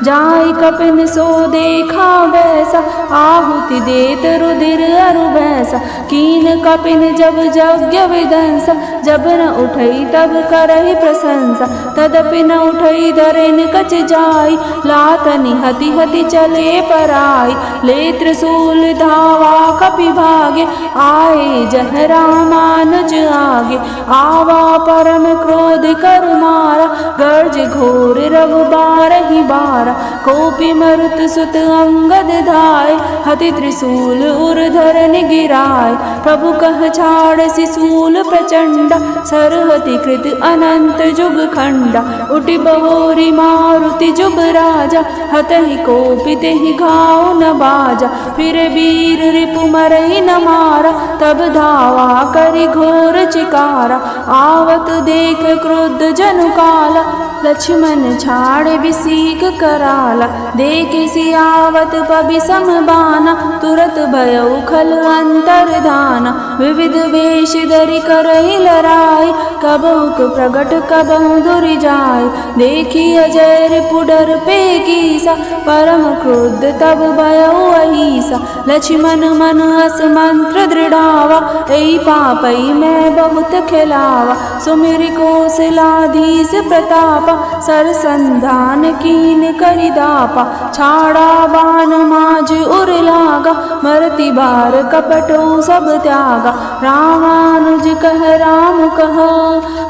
जाय कपिन सो देखा वैसा, आहुति देत रुधिर अरु वैसा। कीन कपिन जब यज्ञ विदंसा, जब न उठई तब करहि प्रशंसा। तदपि न उठई धरेन कछ जाय, लातनि हति हति चले पराय। ले त्रिशूल धावा कपि भागे, आए जह रामानुज आगे। आवा परम क्रोध कर मारा, गर्ज घोर रघुबारहि बारा। कोपि मरुत सुत अंगद धाय, हति त्रिशूल उर्धर गिराय। प्रभु कह छाड़ शिशूल प्रचंडा, सरहति कृत अनंत जुग खंडा। उठि बहोरी मारुति जुग राजा, हतहि कोपि तेहि घाव न बाजा। फिर वीर रिपु मरहि न मारा, तब धावा करि घोर चिकारा। आवत देख क्रुद्ध जनु काला, लक्ष्मण छाड़े बिसीक कराला। देखे सियावत पबि समबाना, तुरत भयउ खल अंतरधाना। विविध वेश धरि करहि लराय, कबहुक प्रगट कबहु धुरि जाय। देखी अजय रिपु डर पे कीसा, परम क्रुद्ध तब भयउ अहीसा। लक्ष्मण मन हस मंत्र दृढ़ावा, ऐ पापई मैं बहुत खिलावा। सुमिर कौशलाधीश प्रतापा, सरसंधान कीन करि दापा। छाड़ा बाण माज उर लागा, मरति बार कपटो सब त्यागा। रामानुज कह राम कह,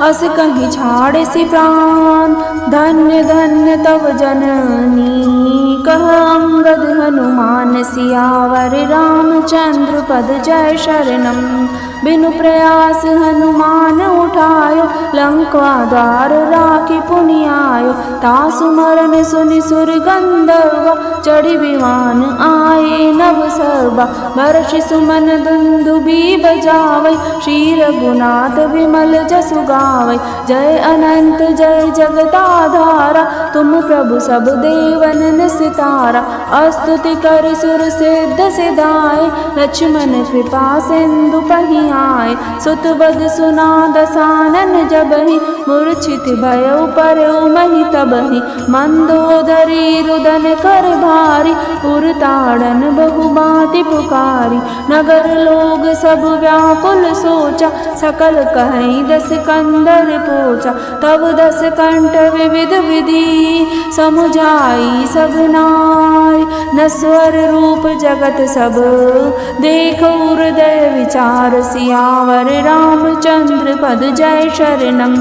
अस कहीं छाड़े सि प्राण। धन्य धन्य तव जननी, कह अंगद हनुमान। सियावर रामचंद्र पद जय शरणम। बिनु प्रयास हनुमान उठायो, लंका द्वार राखी पुनि आयो। तासु मरन सुनि सुर गंधर्वा, चढ़ी विमान आए नभ सर्वा। बरषि सुमन दुंदुबी बजावै, श्री रघुनाथ विमल जसु गावै। जय अनंत जय जगदाधारा, तुम प्रभु सब देवन निस्तारा। स्तुति कर सुर सिद्ध सिधाए, लक्ष्मण कृपा सिंधु पहि आए। सुत बद सुना दसानन जबहि, मूर्छित भयउ परउ महि तबहि। मंदोदरी रुदन कर भारी, उरताड़न बहु बाति पुकारी। नगर लोग सब व्याकुल सोचा, सकल कहीं दस कंदर पोचा। तब दस कंठ विविध विधि, समुझाई सब नाय। नस्वर रूप जगत सब, देखो हृदय विचार। सियावर रामचंद्र पद जय शरणम।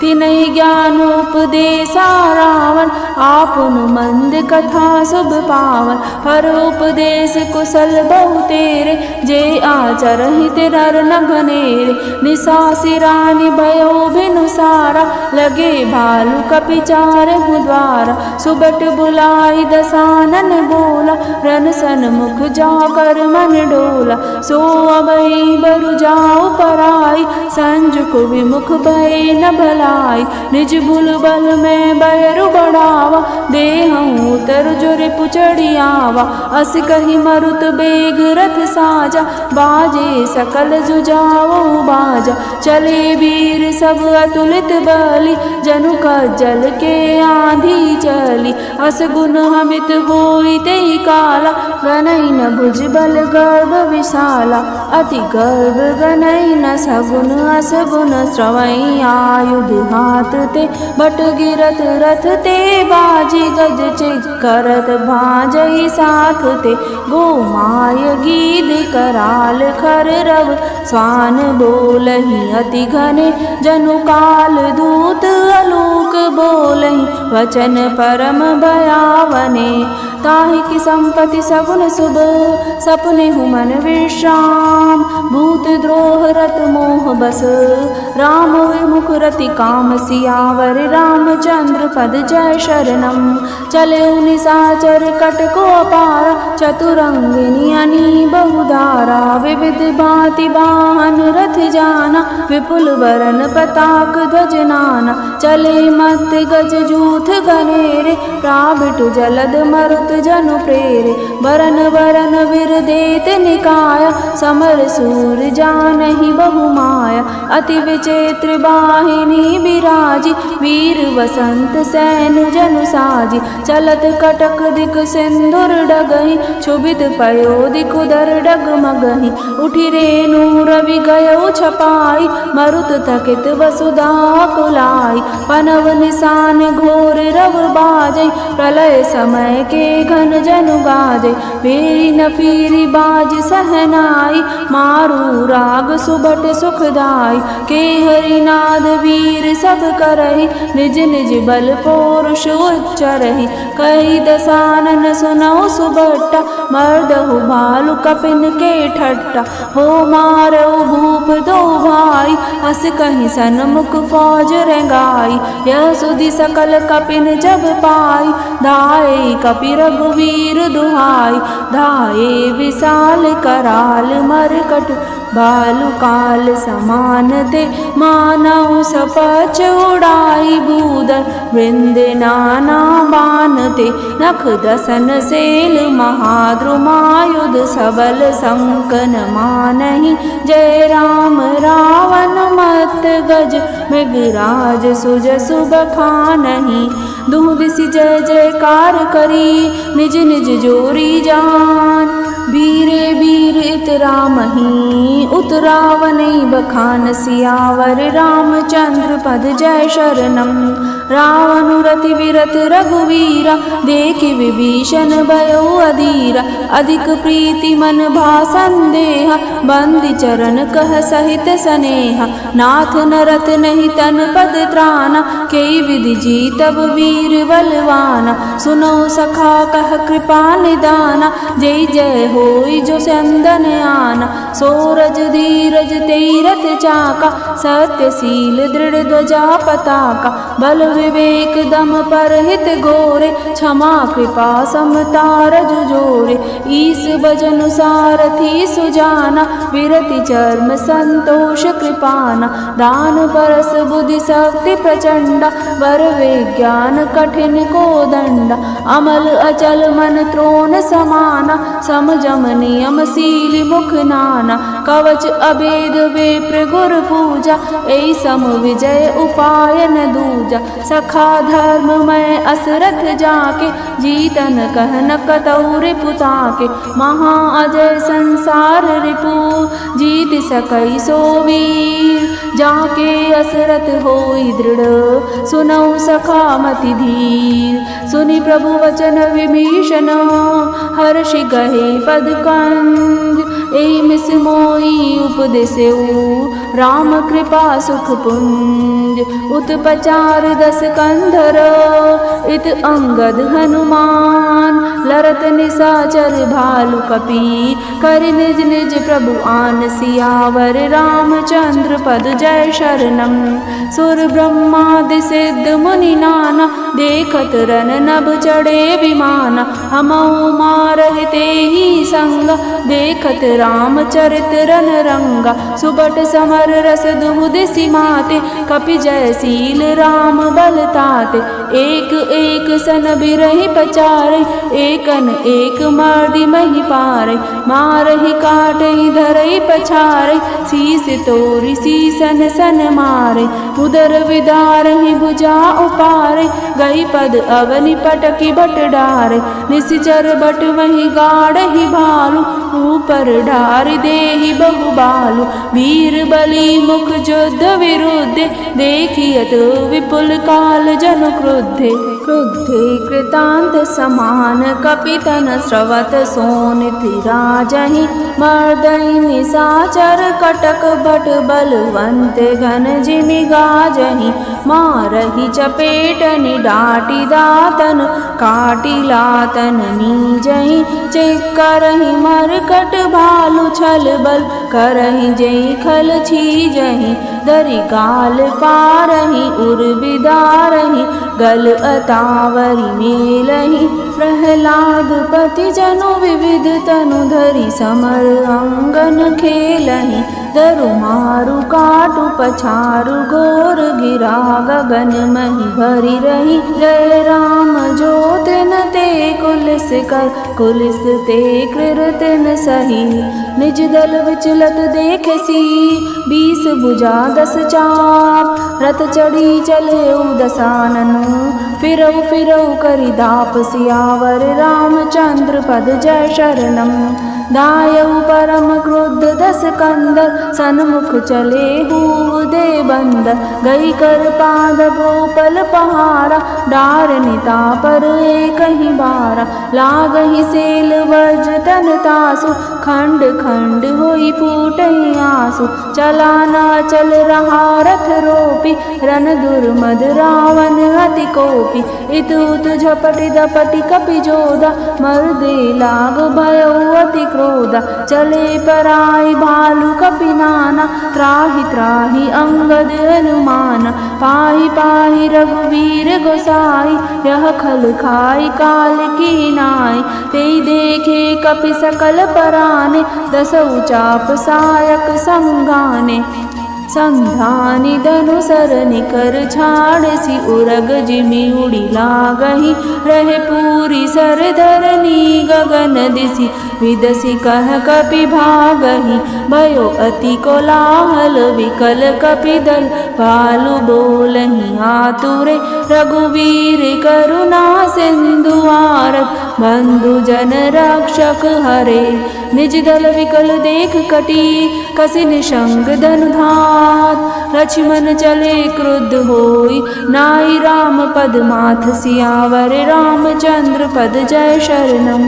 तिनहि ज्ञानोपदेशा रावण आपुन मंद कथा शुभ पावन हर उपदेश कुशल बहु तेरे जे आचरहि नर न घनेरे निसासी रानी भयो भिनुसारा लगे भालू कपिचार द्वारा सुबट बुलाई दसानन बोला रन सन्मुख जाकर मन डोला सो अबई बरु जाओ पराई संजुक विमुख भय न भलाई निज बुल बल में बैरु बढ़ावा देहूँ उतर जुर पुचड़ियावा अस कही मरुत बेग रथ साजा बाजे सकल जुजाओ बाजा चले वीर सब अतुलित बलि जनु का जल के आंधी चली अस गुण हमित होई ते काला गनई न भुज बल गर्भ विशाला अति गर्भ गनई न सगुन असगुन श्रवई आयुध हाथ ते बट गिरत रथ ते बाजी गज चित करत भाजई साथ ते गोमाय गीध कराल खर रव स्वान बोलहि अति घने जनु काल दूत अलोक बोलहि वचन परम भयावने ताहि की संपत्ति सगुन शुभ सपने हुमन विश्राम भूत द्रोह रत मोह बस राम विमुख रति काम सियावर रामचंद्र पद जय शरणम चले निसाचर कटको अपार चतुरंगिनी अनी बहुधारा विविध भांति वाहन रथ जाना विपुल वरन पताक ध्वज नाना चले मत गज जूथ गनेरे प्राबिट जलद मरुत जनु प्रेरे वरन वरन वीर देत निकाय समर सूर जानहि बहुमाया अति विचित्र वाहिनी विराजी वीर वसंत सैन जनु साजी चलत कटक दिक सिंधुर डगहि क्षुभित पयोदिक उदर डगमगहि उठि रेणु रवि गयो छपाई मरुत थकित वसुधा कुलाई पनव निशान घोर रव बाजै प्रलय समय के घन जनु गाजै फेरी न फिरी बाज सहनाई मारू राग सुबट सुखदाई के हरिनाद वीर सब करहि निज निज बल पौरुष उच्चरहि कही दसानन सुनौ सुबट्टा मर्दहु भालु कपिन के ठट्टा हो मारौ भूप दो भाई हस कहीं सन्मुख फौज रेंगाई यह सुधि सकल कपिन जब पाई धाये कपि रघुवीर दुहाई धाये विशाल कराल मरकट बालु काल समान ते मानव सपच उड़ाई बूदर वृंद नाना बान ते नख दसन सेल महाद्रुमायुध सबल संकन मानहि जय राम रावण मत गज मृगराज सुजसु बखानहि दुह दिसि जय जयकार करी निज निज जोरी जान वीरे वीर इतरामहि उतरावनै बखान सियावर रामचंद्र पद जय शरणम रावण रति विरत रघुवीरा देखि विभीषण भयो अधीरा अधिक प्रीति मन भा संदेहा बंदी चरण कह सहित स्नेहा नाथ नरत नहीं तन पद त्राना कई विधि जीतब वीर बलवाना सुनो सखा कह कृपा निदाना जय जय होई जो चंदन आना सोरज धीरज तेरथ चाका सत्यशील दृढ़ ध्वजा पताका बल विवेक दम पर हित गोरे क्षमा कृपा समता रज जोरे ईस भजन सारथी सुजाना विरति चर्म संतोष कृपाना दान परस बुद्धि शक्ति प्रचंडा वर विज्ञान कठिन को दंडा अमल अचल मन त्रोण समाना समजम नियम शील मुख नाना कवच अभेद विप्र गुर पूजा ऐ सम विजय उपाय न दूजा सखा धर्म में असरथ जाके जीतन कहन कतौ रिपुता के महा अजय संसार रिपु जीत सकई सो वीर जाके असरथ होई दृढ़ सुनौ सखा मति धीर सुनि प्रभु वचन विभीषण हर्ष गहे पद कंज। एहि मिस मोई उपदेसेऊ राम कृपा सुख पुंज। उत्पचार दस कंधर इत अंगद हनुमान। लरत निशाचर भालु कपि कर निज निज प्रभु आन। सियावर रामचंद्र पद जय शरणम। सुर ब्रह्मादि सिद्ध मुनि नाना देखत रन नभ चढ़े विमाना। हमहु मारहि तेहि संग देखत रामचरित रन रंगा। सुबट समर रस दुहुदिसि माते कपि जयशील राम बल ताते। एक एक सन बिरहि पचारे एकन एक मर्दि महि पारे। मारहि काटहि धरहि पछारे शीस तोरि शीसन सन मारे। उदर विदारहि भुजा उपारे गई पद अवनि पटकि भट डारे। निशिचर बट वही गाड़हि भालु ऊपर ढारि देहि बहु बालु। वीर बलि मुख युद्ध विरुद्धे देखियत विपुल काल जनु क्रुद्धे। क्रुद्धे कृतांत समान कपितन स्रवत सोनिति राजहि। मर्दहि निशाचर कटक भट बलवंत घन जिमि गाजहि। मारहि चपेटनि डाँटि दातन काटि लातन नीजहि। चिक्करहि मरकट भालु छल बल करहि जहि खल छीजहि। दरि गाल पारहि उर बिदारहि गल अतावरि मेलहि। प्रहलाद पति जनु विविध तनु धरि समर अंगन खेलहि। दरु मारु काटु पछारु घोर गिरा गगन महि भरि रही। जय राम जो तिन ते कुलिस कर कुलिस ते कृतिन सही। निज दल विचलत देखसी 20 भुजा 10 चाप। रथ चढ़ी चले दसाननु फिरऊ फिरऊ करि दाप। सियावर रामचंद्र पद जय शरणम। दायऊ परम क्रुद्ध 10 कंदर सन्मुख चले हूँ दे बंदर। गई कर पाद भोपल पहारा डार निता पर एक ही बारा। लागहि सेल वज तन तासु खंड खंड होई फूटहि आंसू। चला ना चल रहा रथ रोपी रन दुर्मद रावण अति कोपी। इत उत झपटि दपटि कपि जोधा मर्दे लाग भयउ अति क्रोधा। चले पराई भालु कपि नाना त्राहि त्राहि अंगद हनुमान। पाहि पाहि रघुवीर गोसाई यह खल खाई काल की नाई। ते देखे कपि सकल पराने 10 चाप सायक संगाने। संधानि धनु सरनि कर छाड़सी उरग जिमि उड़ी लागहि। रहे पूरी सर धरनी गगन दिसि विदसि कह कपि भागहि। भयो अति कोलाहल विकल कपि दल भालु बोलहि आतुरे। रघुवीर करुणा सिंधु आरत बंधु जन रक्षक हरे। निज दल विकल देख कटी कसी निशंग धनुधात। लक्ष्मण चले क्रुद्ध होई नाई राम पद माथ। सियावर रामचंद्र पद जय शरणम।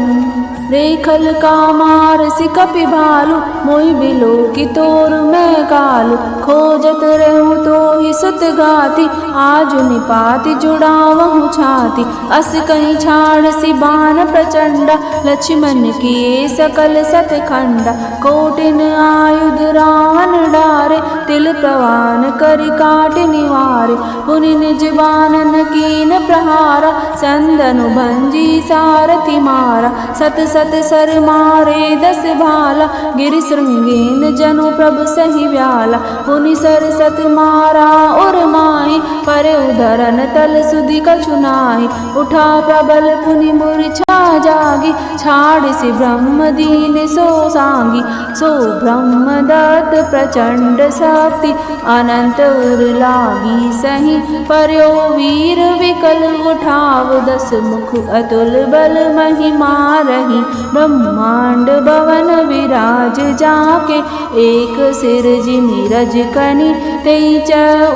रेखल का मारसि कपि भालु मोहि बिलो की तोर मैं कालु। खोजत रहूं तो ही सुत गाती आजु निपाति जुड़ावहु छाती। अस कहीं छाड़सी बाण प्रचंडा लक्ष्मण किए सकल सतखंडा। कोटिन आयुध रावण डारे तिल प्रवान करि काटि निवारे। पुनि निज बानन कीन प्रहारा संदनु भंजी सारथि मारा। सत सत सर मारे 10 भाला गिरि श्रृंगेन जनु प्रभु सही व्याला। पुनि सर सत मारा और माही परे उधरन तल सुधि कछु नाहि। उठा प्रबल पुनि मूर्छा जागी छाड़िसि ब्रह्म दीन सो सांगी। सो ब्रह्म दत्त प्रचंड शक्ति अनंत उर लागी सही। पर्यो वीर विकल उठाव 10 मुख अतुल बल महिमा रही। ब्रह्मांड भवन विराज जाके एक सिर जिमि रज कनि। तेज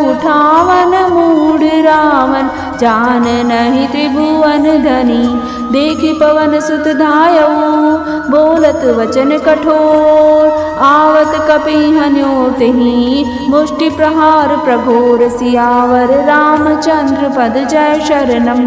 उठावन मूढ़ रावण जान नहीं त्रिभुवन धनी। देखि पवन सुत धायऊ बोलत वचन कठोर। आवत कपि हन्यो तेहि मुष्टि प्रहार प्रघोर। सियावर रामचंद्र पद जय शरणम।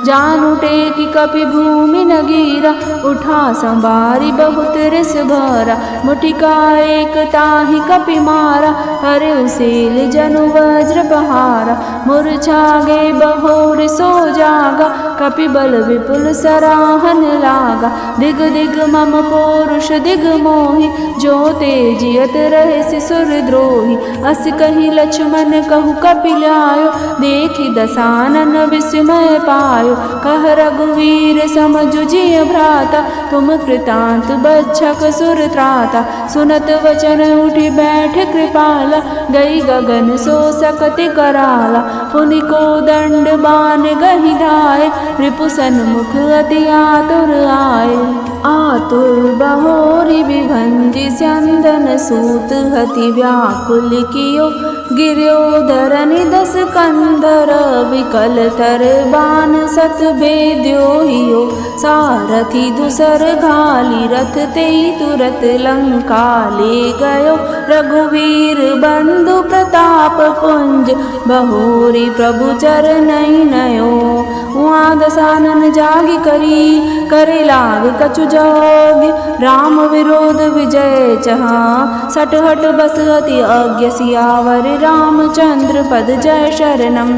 जानु टेकि कपि भूमि न गिरा उठा संबारी बहुत रिस भरा। मुठिका एक ताहि कपि मारा हरे उसेल जनु वज्र बहारा। मूर्छा गे बहोर सो जागा कपि बल विपुल सराहन लागा। दिग दिग मम पौरुष दिग मोहि जो तेजियत रहे सुर द्रोही। अस कहि लक्ष्मण कहु कपि ल्यायो देखि दसानन विस्मय पायो। कह रघुवीर समझुजिय भ्राता तुम कृतांत बच्छक सुर त्राता। सुनत वचन उठि बैठ कृपाला गई गगन सो सकति कराला। पुनि को दंड बान गहि धाय रिपु सन्मुख अति आतुर आए। आतुर बहोरी विभंजि स्यंदन सूत हति व्याकुल कियो। गिर्योधरनि दस कंधर विकल तर बान सत बेद्यो हियो। सारथि दुसर घाली रथ तेई तुरत लंका ले गयो। रघुवीर बंधु प्रताप पुंज बहोरी प्रभु चरणै नयो। उहाँ दसानन जागि करी करे लाग कछु जोग। राम विरोध विजय चहा सटहट बस अति अज्ञ। सियावर रामचंद्र पद जय शरणम।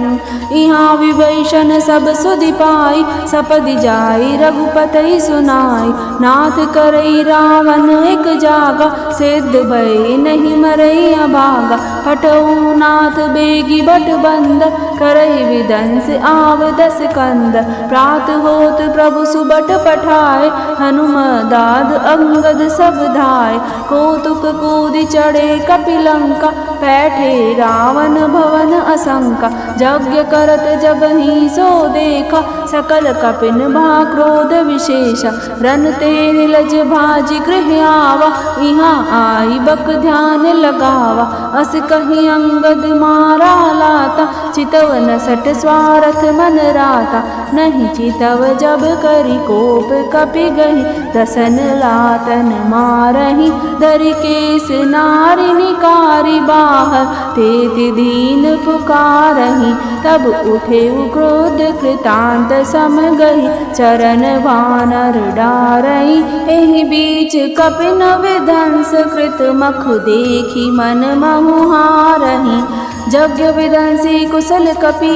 इहाँ विभीषण सब सुधि पाई सपदि जाई रघुपति सुनाई। नाथ करई रावण एक जागा सिद्ध भय नहीं मरई अभागा। हटऊ नाथ बेगी बट बंद करई विदंस आव दस कंद। प्रात होत प्रभु सुबट पठाए हनुम दाद अंगद सब धाय। कौतुक कूदि चढ़े कपिलंका बैठे रावण भवन असंका। यज्ञ करत जगहि सो देखा सकल कपिन भा क्रोध विशेषा। रन ते निलज भाजि गृह आवा इहाँ आई बक ध्यान लगावा। अस कहि अंगद मारा लाता चितव न सट स्वारथ मन राता। नहीं चितव जब करि कोप कपि गहि दसन लातन मारहि। दरि केस नारि निकारी बाहर तेति दीन पुकारहि। तब उठे क्रोध कृतांत सम गहि चरण वानर डारहि। एहि बीच कपिन विध्वंस कृत मखु देखि मन महुहारहि। यज्ञ विध्वंसी कुशल कपि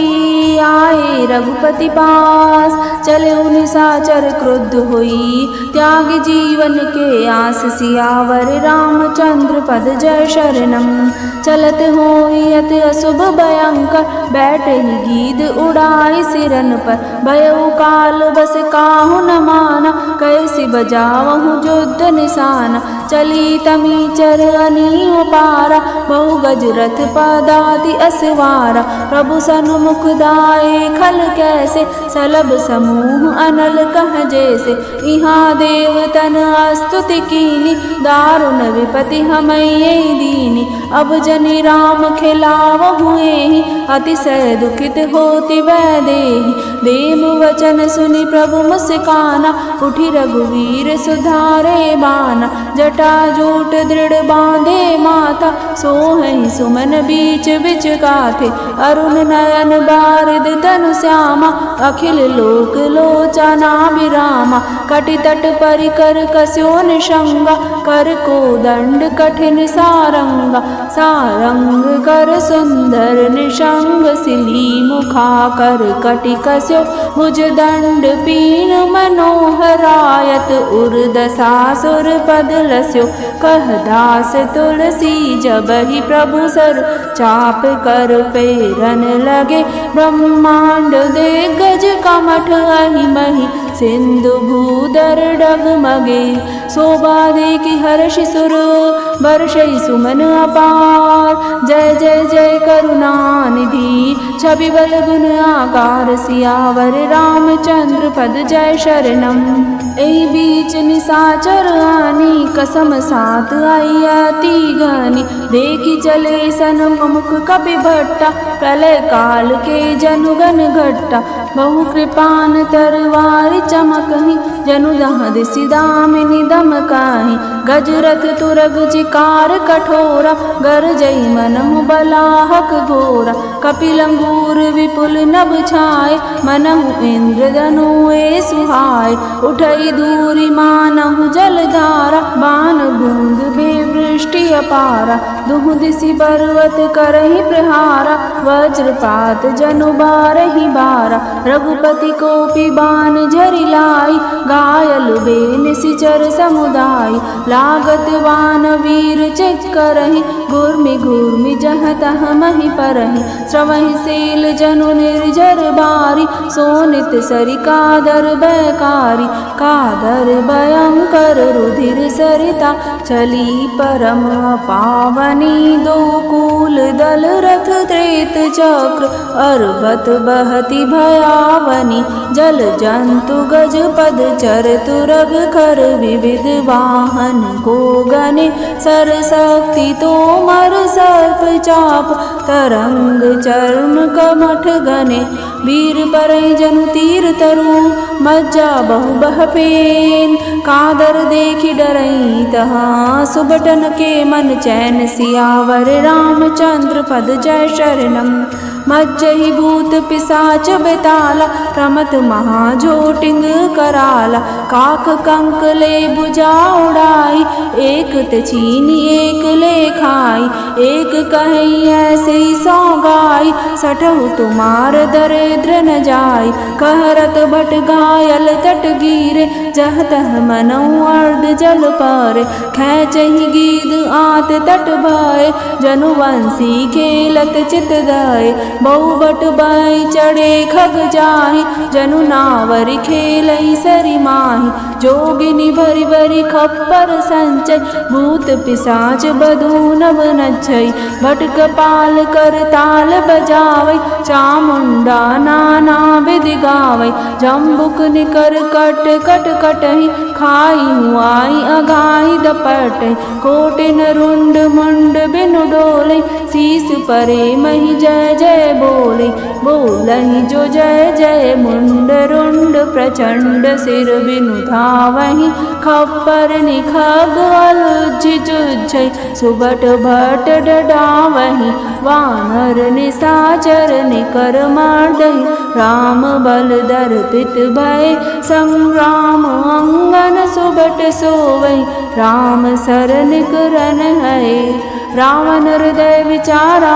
आए रघुपति पास। चले निशाचर क्रुद्ध हुई त्याग जीवन के आस। सियावर रामचंद्र पद जय शरणम। चलत होई अति अशुभ भयंकर बैठे गीध उड़ाई सिरन पर। भयउ काल बस काहू न माना कैसी बजावहु युद्ध निशाना। चली तमी चर अनी पारा बहु गज रथ पदाति असवारा। प्रभु सन्मुख दाए खल कैसे सलभ समूह अनल कह जैसे। इहाँ देवतन स्तुति कीनी दारुण विपति हमये दीनी। अब जनि राम खिलावहु एहि अतिशय दुखित होति वैदेही। देव वचन सुनि प्रभु मुस्काना उठि रघुवीर सुधारे बाना। जटा जूट दृढ़ बांधे माथा सोहहि सुमन बीच बिच गाथे। अरुण नयन बारिद तनु श्यामा अखिल लोक लोचना विरामा। कटि तट परिकर कस्यो निशंगा कर को दंड कठिन सारंगा। सारंग कर सुंदर निशंग सिली मुखा कर कटि कस्यो। भुज दंड पीन मनोहरायत उर्दसासुर पद लस्यो। कह दास तुलसी जबहि प्रभु सर चाप कर पेरन लगे। ब्रह्मांड दिग्गज कमठ अहि महि सिंधु भूधर डगमगे। शोभा देखि हर्षि सुर बरषै सुमन अपार। जय जय जय करुणानिधि छवि बल गुण आकार। सियावर रामचंद्र पद जय शरणम। एहि बीच निशाचर आनी कसम साथ आई अति घनी। देखि चले सन्मुख कपि भट्टा प्रलय काल के जनुगन घट्टा। बहु कृपान तरवार चमकहि जनु दहद सिदामिनि दमकाहि गजरथ तुरग चिकार कठोरा गरजई मनहु बलाहक घोरा कपिलंगूर विपुल नभ छाय मनहु इंद्र धनुए सुहाय उठई दूरी मानहु जलधारा बाण भृंग बेवृष्टि अपारा दुहु दिसि पर्वत करहि प्रहारा वज्रपात जनु बारहि बारा रघुपति कोपि बाण झरि लाई घायल बेन सिचर समुदाय लागत बाण वीर चक्करहि घूर्मि घूर्मि जहाँ तहाँ महि परहि श्रवहि शैल जनु निर्जर बारी सोनित सरि कादर बैकारी कादर भयंकर रुधिर सरिता चली परम पावनी दो कूल दल रथ त्रेत चक्र अर्भत बहति भयावनी जल जंतु गज पद चर तुरग कर विविध वाहन को गने सर शक्ति तोमर सर्प चाप तरंग चर्म कमठ गने वीर परई जनु तीर तरु मज्जा बहु बह पेन कादर देखि डरई तहाँ सुबटन के मन चैन सियावर रामचंद्र पद जय शरणम मज्जहि भूत पिशाच बेताला प्रमथ महाजोटिंग कराला काक कंक ले बुझा उड़ाई एक ते छीनी एक ले खाई एक कहीं ऐसे ही सौगाई सठहु तुम्हार दरिद्र न जाय कहरत भट घायल तट गिरे जह तह मनऊ अर्ध जल पर खेचहि गीद आत तट भय जनुवंशी खेलत चित दय बहुबट बाई चढ़े खग जाहि जनु नावरि खेलई सरि माहि जोगिनी भरि भरि खप्पर संचय भूत पिशाच बधू नव नच्छई भट कपाल कर ताल बजावै चामुंडा नाना विधि गावै जम्बुक निकर कट कट कटहि खाई हुआई अघाई दपट कोटिन रुंड मुंड बिनु डोले शीस परे मही जय जय बोले बोलहि जो जय जय मुंड रुंड प्रचंड सिर बिनु धावहि खप्पर निखग अलुझि जुझै सुबट भट डडावहि वानर निशाचर निकर मार्दहि राम बल दर पित भय संग्राम अंगन सुबट सोवै राम सरन करन है रावण हृदय विचारा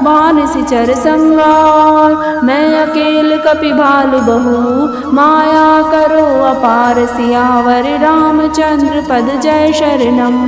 बान सिचर संगार मैं अकेल कपि भालु बहु माया करो अपार सियावर रामचंद्र पद जय शरणम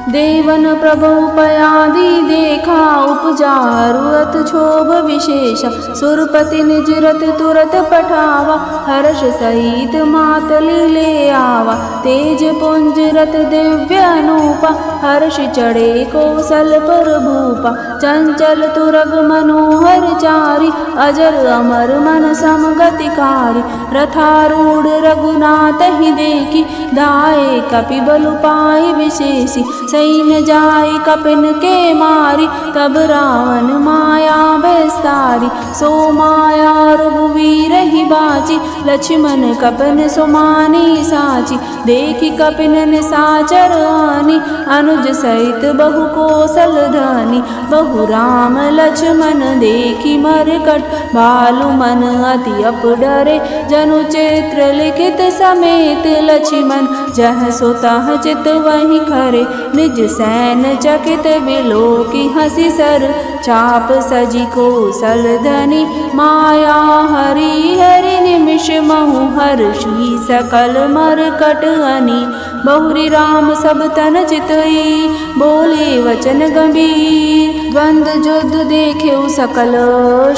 देवन प्रभु पयादि देखा उपजा रुअत क्षोभ विशेष सुरपति निज रथ तुरत पठावा हर्ष सहित मातली ले आवा तेज पुंज रथ दिव्य अनूपा हर्ष चढ़े कौशल पर भूपा चंचल तुरग मनोहर चारी अजर अमर मन समगतिकारी रथारूढ़ रघुनाथ ही देखी धाये कपि बलु पाई विशेषी सैन जाई कपिन के मारी तब रावण माया बेसारी सो माया रघुवीर ही बाची लक्ष्मण कपिन सुमानी साची देखी कपिन निशाचर आनी अनुज सहित बहु कौशल धनी बहु राम लक्ष्मण देखी मरकट भालु मन अति अप डरे जनु चित्र लिखित समेत लक्ष्मण जह सुतः चित वही खरे निज सैन चकित बिलोकी हसी सर चाप सजी कौशल धनी माया हरि हरि निमिष महु हर्षि सकल मरकट अनी बहुरी राम सब तन चितई बोले वचन गंभीर द्वंद युद्ध देखे सकल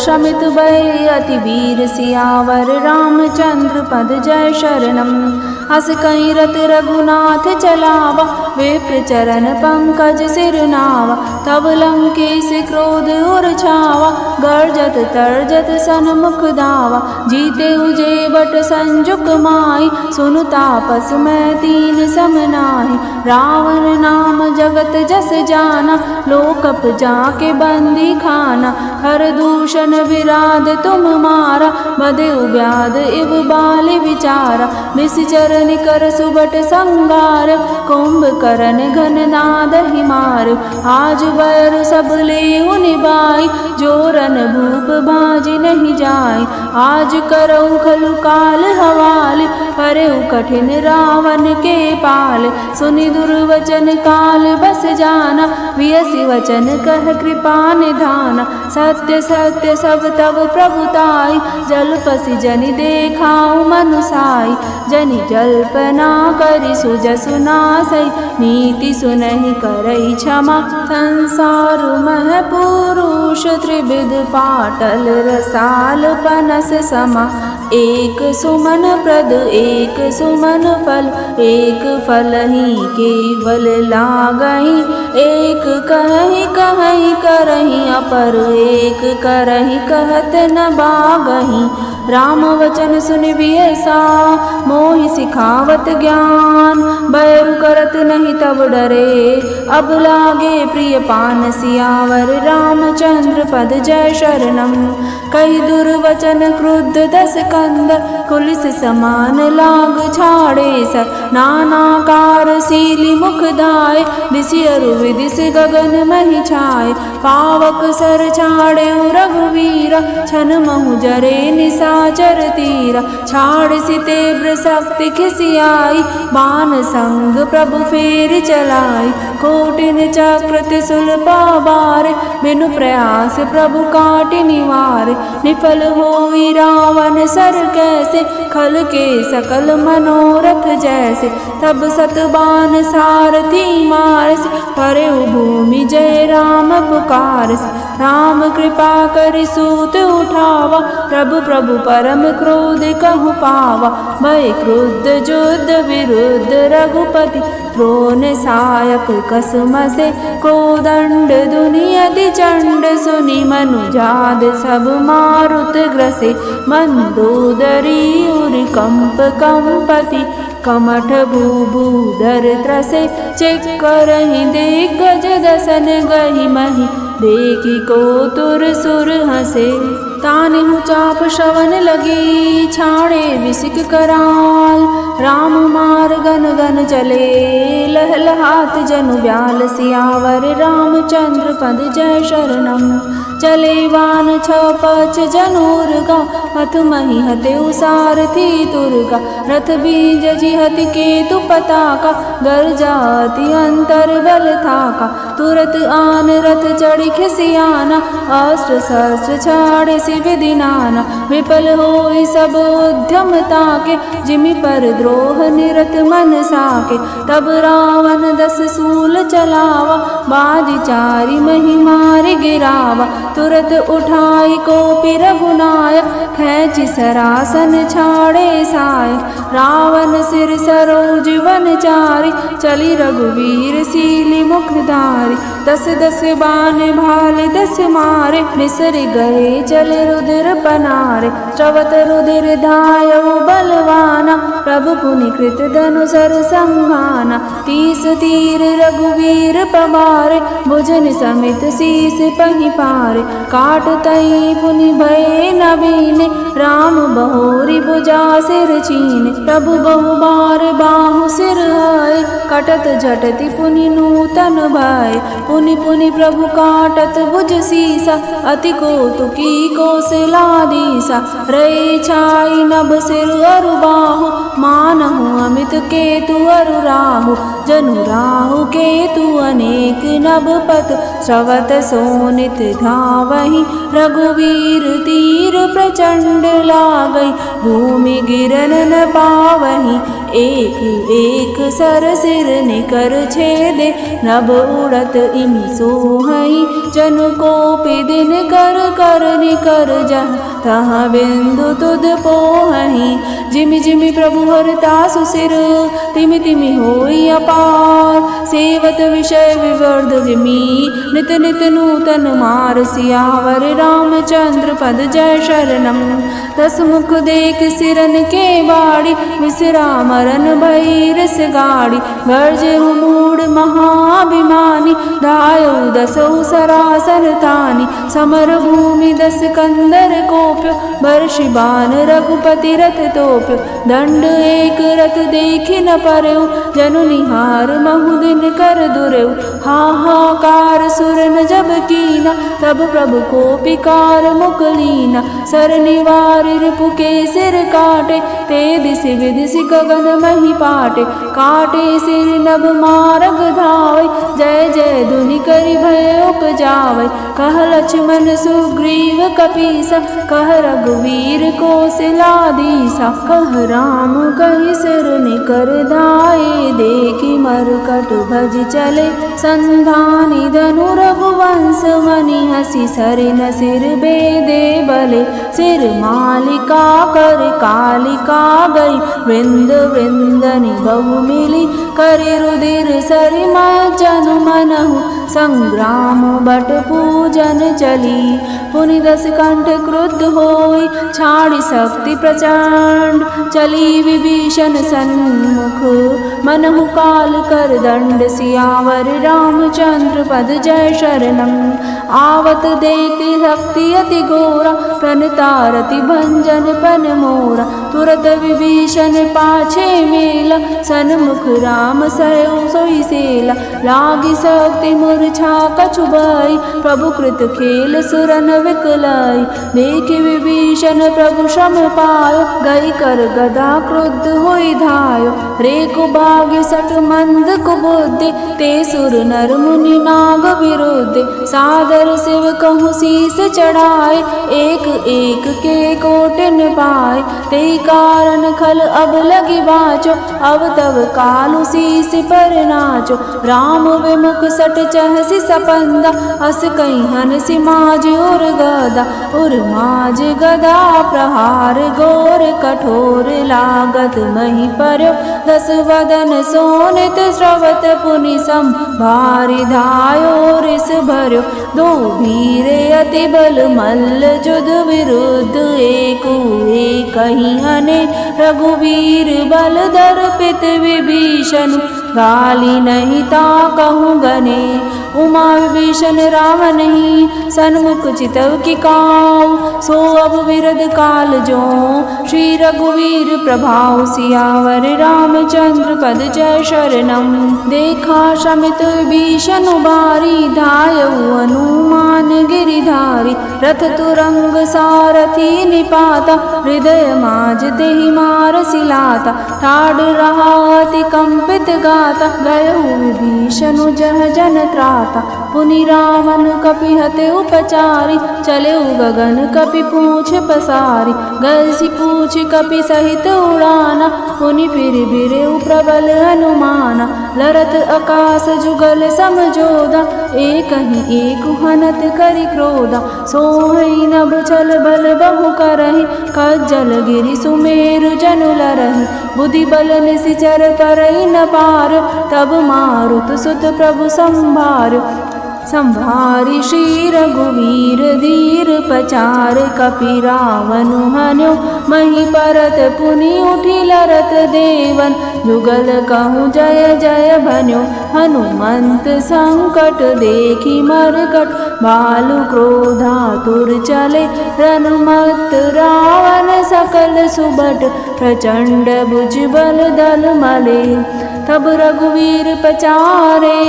शमित भय अति वीर सियावर रामचंद्र पद जय शरणम हस कहीं रत रघुनाथ चलावा, विप्र चरण पंकज सिर नावा। तब लंकेश क्रोध उर छावा, गर्जत तर्जत सन्मुख धावा। जीते उजे बट संजुक माई, सुनु तापस मैं तीन समनाहि। रावण नाम जगत जस जाना, लोकप जाके बंदी खाना। हर दूषण विराध तुम मारा, बधे व्याध इव बाल विचारा। निश्चर निकर सुबट संगार, कुंभकर्ण घन नाद ही मार। आज बैर सब लेहु निभाई, जोरन भूप बाजी नहीं जाय। आज करऊ खलु काल हवाल, परऊ कठिन रावण के पाल। सुनि दुर्वचन काल बस जाना, वियसि वचन कह कृपा निधाना। सत्य सत्य सब तब प्रभुताई, जलपसि जनि देखाऊ मनुसाई। जनि जल्पना करि सुजसु नासै, नीति सुनहि करई क्षमा। संसार मह पुरुष त्रिविध पाटल, रसाल पनस समा। एक सुमन प्रद एक सुमन फल, एक फल ही केवल लागहि। एक कहहि कहहि करहि अपर, एक करहि कहत न बागहि। राम वचन सुन बियसा, मोहि सिखावत ज्ञान। बैरु करत नहीं तब डरे, अब लागे प्रिय पान सियावर। रामचंद्र पद जय शरणम, कई दुर्वचन क्रुद्ध दस कंदर। कुलिस समान लाग छाड़े सर, नानाकार सीली मुख धाय। दिसि अरु विदिसि गगन महि छाय, पावक सर छाड़े रघुवीरा। छन महु जरे निसाचर तीरा, छाड़ सितेव्र शक्ति खिसियाई। बान संग प्रभु फेर चलाई, कोटिन चक्र त्रिशूल पावार। बिनु प्रयास प्रभु काटि निवार, निफल होई रावण सर कैसे। खल के सकल मनोरथ जैसे, तब सतबान सारथी मारस। परउ भूमि जय राम पुकारस, राम कृपा करि सूत उठावा। प्रभु प्रभु परम क्रोध कहु पावा, भय क्रुद्ध युद्ध विरुद्ध रघुपति। द्रोण सायक कसमसे, कोदंड दुनियति चंड। सुनि मनुजाद सब मारुत ग्रसे, मंदोदरी उर कंप कंपति। कमठ भूभूधर त्रसे, चिक्करहि दिग्गज दसन। गहि महि देखि को तुर सुर हसे। तानिहु चाप श्रवण लगी, छाड़े विसिक कराल। राम मार गन गन चले, लहलहात जनु ब्याल सियावर। रामचंद्र पद जय शरणम, चले बान छपच जनूरगा। हथ मही हते सारथी तुरगा, रथ बीज जिहति केतु पताका। गर्जाति अंतर बल थाका, तुरत आन रथ चढ़ी खिसियाना। अस्त्र शस्त्र छाड़े विधि नाना, विफल होई सब उद्यम ताके। जिमि पर द्रोह निरत मन साके, तब रावण दस सूल चलावा। बाजी चारि महि मारि गिरावा, तुरत उठाई कोपि रघुनायक। खैंचि सरासन छाड़े साय, रावण सिर सरोज वन चारि। चली रघुवीर सीली मुखधारी, दस दस बाण भाल दस मारे। निसरि गए चले रुधिर पनारे, स्रवत रुधिर धायउ बलवाना। प्रभु पुनि कृत धनुसर संघाना, 30 तीर रघुवीर पवारे। भुजन समित शीस पहि पारे, काट तई पुनि भय नवीने। राम बहोरी भुजा सिर छीने, प्रभु बहु बार बाहु सिर है। कटत झटति पुनि नूतन भय, पुनि पुनि प्रभु काटत भुज सीसा। अति कौतुकी कौशलाधीसा, रे छाई नभ सिर अरु बाहु। मानहु अमित केतु अरु राहु, जनु राहु केतु अनेक नभ पत। स्रवत सोनित धावहि, रघुवीर तीर प्रचंड लागई। भूमि गिरन न पावहि, एक एक सर सिर निकर छेदे। नभ उड़त इमि सोहई जनु कोपि दिन कर कर निकर जह तह बिंदु तुद पोहई। जिमि जिमि प्रभु हरता सुसिर तिमि तिमि होई अपार। सेवत विषय विवर्ध जिमि नित नित नूतन मार। सियावर रामचंद्र पद जय शरणम। दस मुख देख सिरन के बाड़ी विसरा मरन भई रस गाड़ी। गर्जहु मूढ़ महाभिमानी धायौ दसौ सरासन तानी। समर भूमि दस कंदर कोप्यो बर्षि बाण रघुपति रथ तोप्यो। दंड एक रथ देखि न परयो जनु निहार महुदिन कर दुर्यो। हाहाकार सुर न जब कीना तब प्रभु कोपिकार मुकलीना। सर निवारि रिपु के सिर काटे ते दिसि विदिसि गगन मही पाटे। काटे सिर नभ मारग धावै जय जय धुनि करि भय उपजावै। कह लक्ष्मण सुग्रीव कपीसा कह रघुवीर कौशलाधीसा। कह राम कहि सिर निकर धाये देखि मरकट भज चले संधानी। धनु रघुवंश मनि हसी सरिन सिर बेदे बले। सिर मालिका कर कालिका गई वृंद वृंदनि बहु मिली। करि रुधिर सरि जनु मनहु संग्राम बट पूजन चली। पुनि दस कंठ क्रुद्ध होई छाड़ी शक्ति प्रचंड। चली विभीषण सन्मुख मनहु काल कर दंड। सियावर रामचंद्र पद जय शरणम। आवत देखि शक्ति अति घोरा प्रणतारति भंजन पन मोरा। तुरत विभीषण पाछे मेला सन्मुख राम सहु सोई सेला। लागी शक्ति मूर्छा कछु भई प्रभु कृत खेल सुरन विकलाई। देखि विभीषण प्रभु श्रम पायो गई कर गदा क्रुद्ध होई धायो। रेकु भाग्य सट मंद कुबुद्धि ते सुर नर मुनि नाग विरुद्धि। सादर शिव कहु शीस चढ़ाए एक एक के कोटिन पाए। ते कारण खल अब लगी बाचो अब तब कालु शीस पर नाचो। राम विमुख सट चहसि सपंदा अस कहीं हनसि माज उर गदा। उर माज गदा प्रहार घोर कठोर लागत मही पर्यो। दस वदन सोनित श्रवत पुनि संभारि धायो रिस भर्यो। दो भीरे अति बल मल्ल जुद विरुद्ध एकु एकहि हने। रघुवीर बल दर्पित विभीषण गाली नहीं ता कहूँ गने। उमा विभीषण राम नहीं सन्मुख चितव की काऊ। सो अब विरद काल जो श्री रघुवीर प्रभाव। सियावर रामचंद्र पद जय शरणम। देखा शमित विभीषण बारी धायउ हनुमान गिरिधारी। रथ तुरंग सारथी निपाता हृदय माज तेहि मार सिलाता। ठाड़ रहा अति कंपित गाता गयउ विभीषण जह जन त्राता। पुनि रावण कपि हते उपचारी चले गगन कपि पूछ पसारी। गलसी पूछ कपि सहित उड़ाना पुनि फिर बिरे प्रबल हनुमाना। लरत आकाश जुगल समझोदा एक ही एक हनत करि क्रोधा। सोहई नभ छल बल बहु करहि कज्जल गिरि सुमेरु जनु लरहि। बुद्धि बल निशिचर परई न पार तब मारुत सुत प्रभु संभार। संभारि श्री रघुवीर धीर पचार कपि रावनु हन्यो। मही परत पुनि उठी लरत देवन जुगल कहूँ जय जय भन्यो। हनुमंत संकट देखी मरकट बालु क्रोधातुर चले। रनुमत रावण सकल सुबट प्रचंड भुजबल दल मले। तब रघुवीर पचारे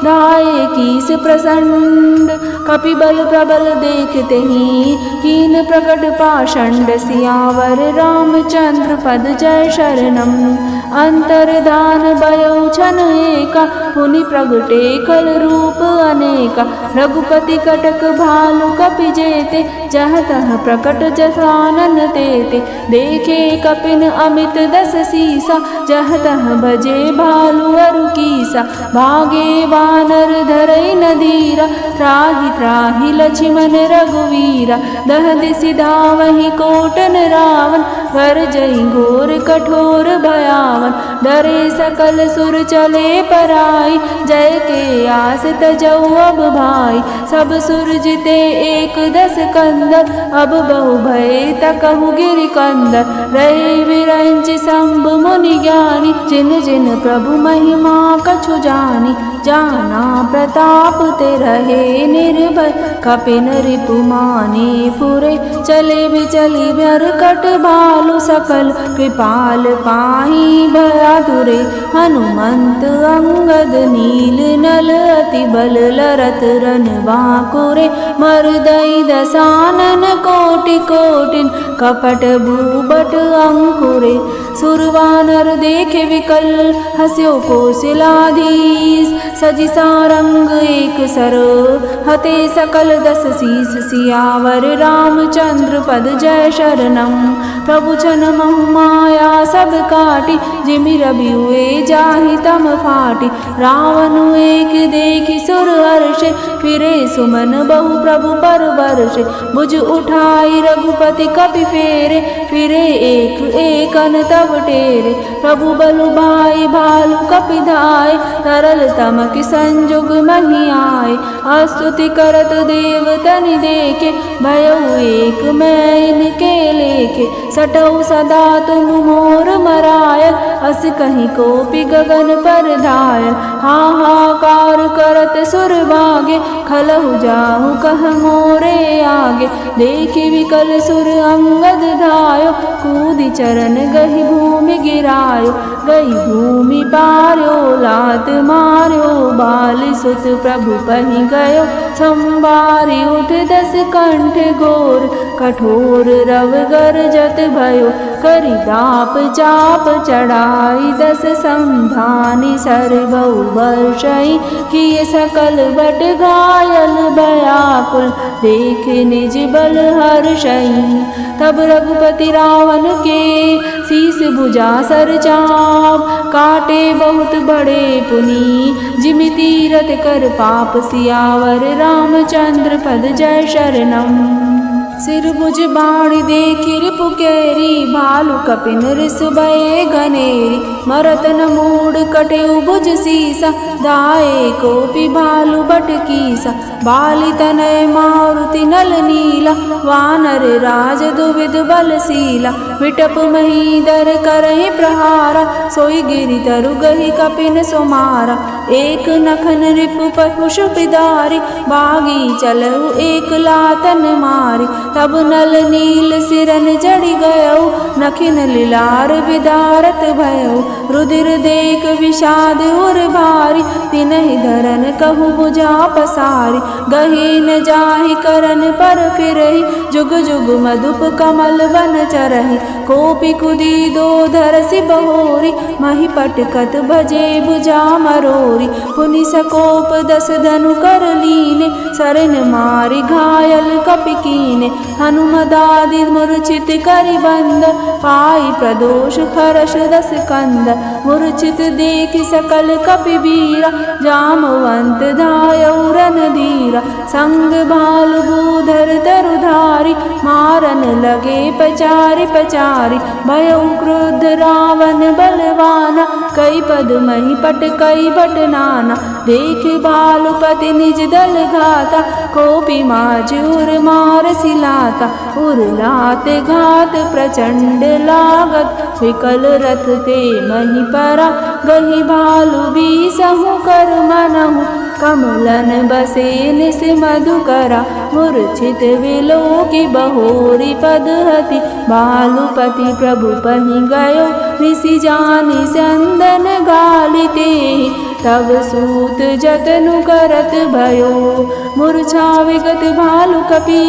धाये कीस प्रसंड। कपि बल प्रबल देखते ही कीन प्रकट पाषंड। सियावर रामचंद्र पद जय शरणम। अंतर्धान भयो छन एक एका, पुनि प्रगटे खल रूप अनेका। रघुपति कटक भालु कपि जेते, जह तह प्रकट जसानन तेते। देखे कपिन अमित दस सीसा, जह तह भजे भालु अरु कीसा। भागे वानर धरई नदीरा, त्राहि त्राहि लक्ष्मण रघुवीरा। दह दिसि धावहि कोटन रावण, गरजई घोर कठोर भयावन। डरे सकल सुर चले पराई, जय के आस तजौ अब भाई। सब सुर जिते एक दस कंदर, अब बहु भय तकहु गिरि कंदर। रहे विरंच शंभु मुनि ज्ञानी, जिन जिन प्रभु महिमा कछु जानी। जाना प्रताप ते रहे निर्भय, कपिन रिपु माने फुरे। चले बिचली भरकट भालु, सकल कृपाल पाहि भयातुरे। हनुमंत अंगद नील नल, अति बल लरत रन बांकुरे। मरदई दसानन कोटि कोटिन, कपट भूबट अंकुरे। सुरवानर देखे विकल, हस्यो कौशलाधीश। सजि सारंग एक सर, हते सकल दस शीस। सियावर रामचंद्र पद जय शरणम, प्रभु छन महु माया सब काटी। जिमि रवि हुए जाहि तम फाटी। रावण एक देखि सुर हर्षे, फिरे सुमन बहु प्रभु पर वर्षे। भुज उठाई रघुपति कपि फेरे, फिरे एक एकन तब टेरे। प्रभु बलु भाई भालु कपि धाय, तरल तमकि संजुग महि आए। स्तुति करत देव तनि देखे, भयउ एक मैं इनके लेखे। सटऊ सदा तुम मोर मरायल, अस कहीं कोपि गगन पर धायल। हाहाकार करत सुर बागे, खलहु जाहु कह मोरे आगे। देखि विकल सुर अंगद धायो, कूदि चरण गहि भूमि गिरायो। गई भूमि पार्यो लात मार्यो, बाल सुत प्रभु पहि गयो। संबारी उठ दस कंठ घोर, कठोर रव गरजत भयो। करि दाप चाप चढ़ाई, दस संधानी सर बहु वर्षई। किए सकल बट घायल व्याकुल, देख निज बल हर्षई। तब रघुपति रावण के शीस भुजा सर चाप, काटे बहुत बड़े पुनि। जिमि तीरथ कर पाप, सियावर रामचंद्र पद जय शरणम। सिर भुज बाढ़ देखि रिपु केरी, भालु कपिन रिसु भये घनेरी। मरत न मूढ़ कटेउ भुज सीसा, दाए कोपि भालु बट कीसा। बाली तनय मारुति नल नीला, वानर राज दुविध बलशीला। विटप महीधर करहि प्रहारा, सोई गिरि तरु गहि कपिन सुमारा। एक नखन रिपु पशु पिदारी, बागी चलहु एक लातन मारी। तब नल नील सिरन जड़ि गयौ, नखिन लीलार विदारत भयौ। रुधिर देख विषाद उर भारी, तिनहि धरन कहु भुजा पसारी। गहि न जाहि करन पर फिरहि, जुग जुग मधुप कमल वन चरहि। कोपि कुदी दो धरसि बहोरी, महि पटकत भजे भुजा मरोरी। पुनि सकोप दस धनु कर लीने, सरन मारि घायल कपि कीने। हनुमदादि मूर्छित करि बंद, पाई प्रदोष खरश दस कंद। मूर्छित देखि सकल कपि बीरा, जामवंत धायौ रणधीरा। संग भालु भूधर तरुधारी, मारन लगे पचारि पचारि। भयउ क्रुद्ध रावण बलवाना, कई पद महि पटकई बट नाना। देख भालुपति निज दल घाता, कोपि माज उर मार सिलाता। उर लात घात प्रचंड लागत, विकल रथ ते महि परा। गहि भालु बीसहु कर मनहु, कमलन बसे निस मधुकरा। मूर्छित विलोकि बहोरी पदहति, भालुपति प्रभु पहि गयो। निसि जानि चंदन गालिते, तब सूत जतनु करत भयो, मूर्छा विगत भालु कपि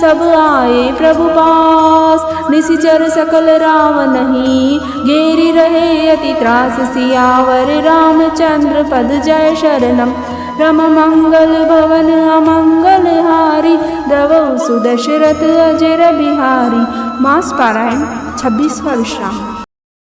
सब आए प्रभु पास। निशिचर सकल राम नहीं, घेरी रहे अति त्रास। सियावर रामचंद्र पद जय शरणम, रम मंगल भवन अमंगल हारी। द्रवौ सुदशरथ अजर बिहारी। मास पारायण 26वां विश्राम।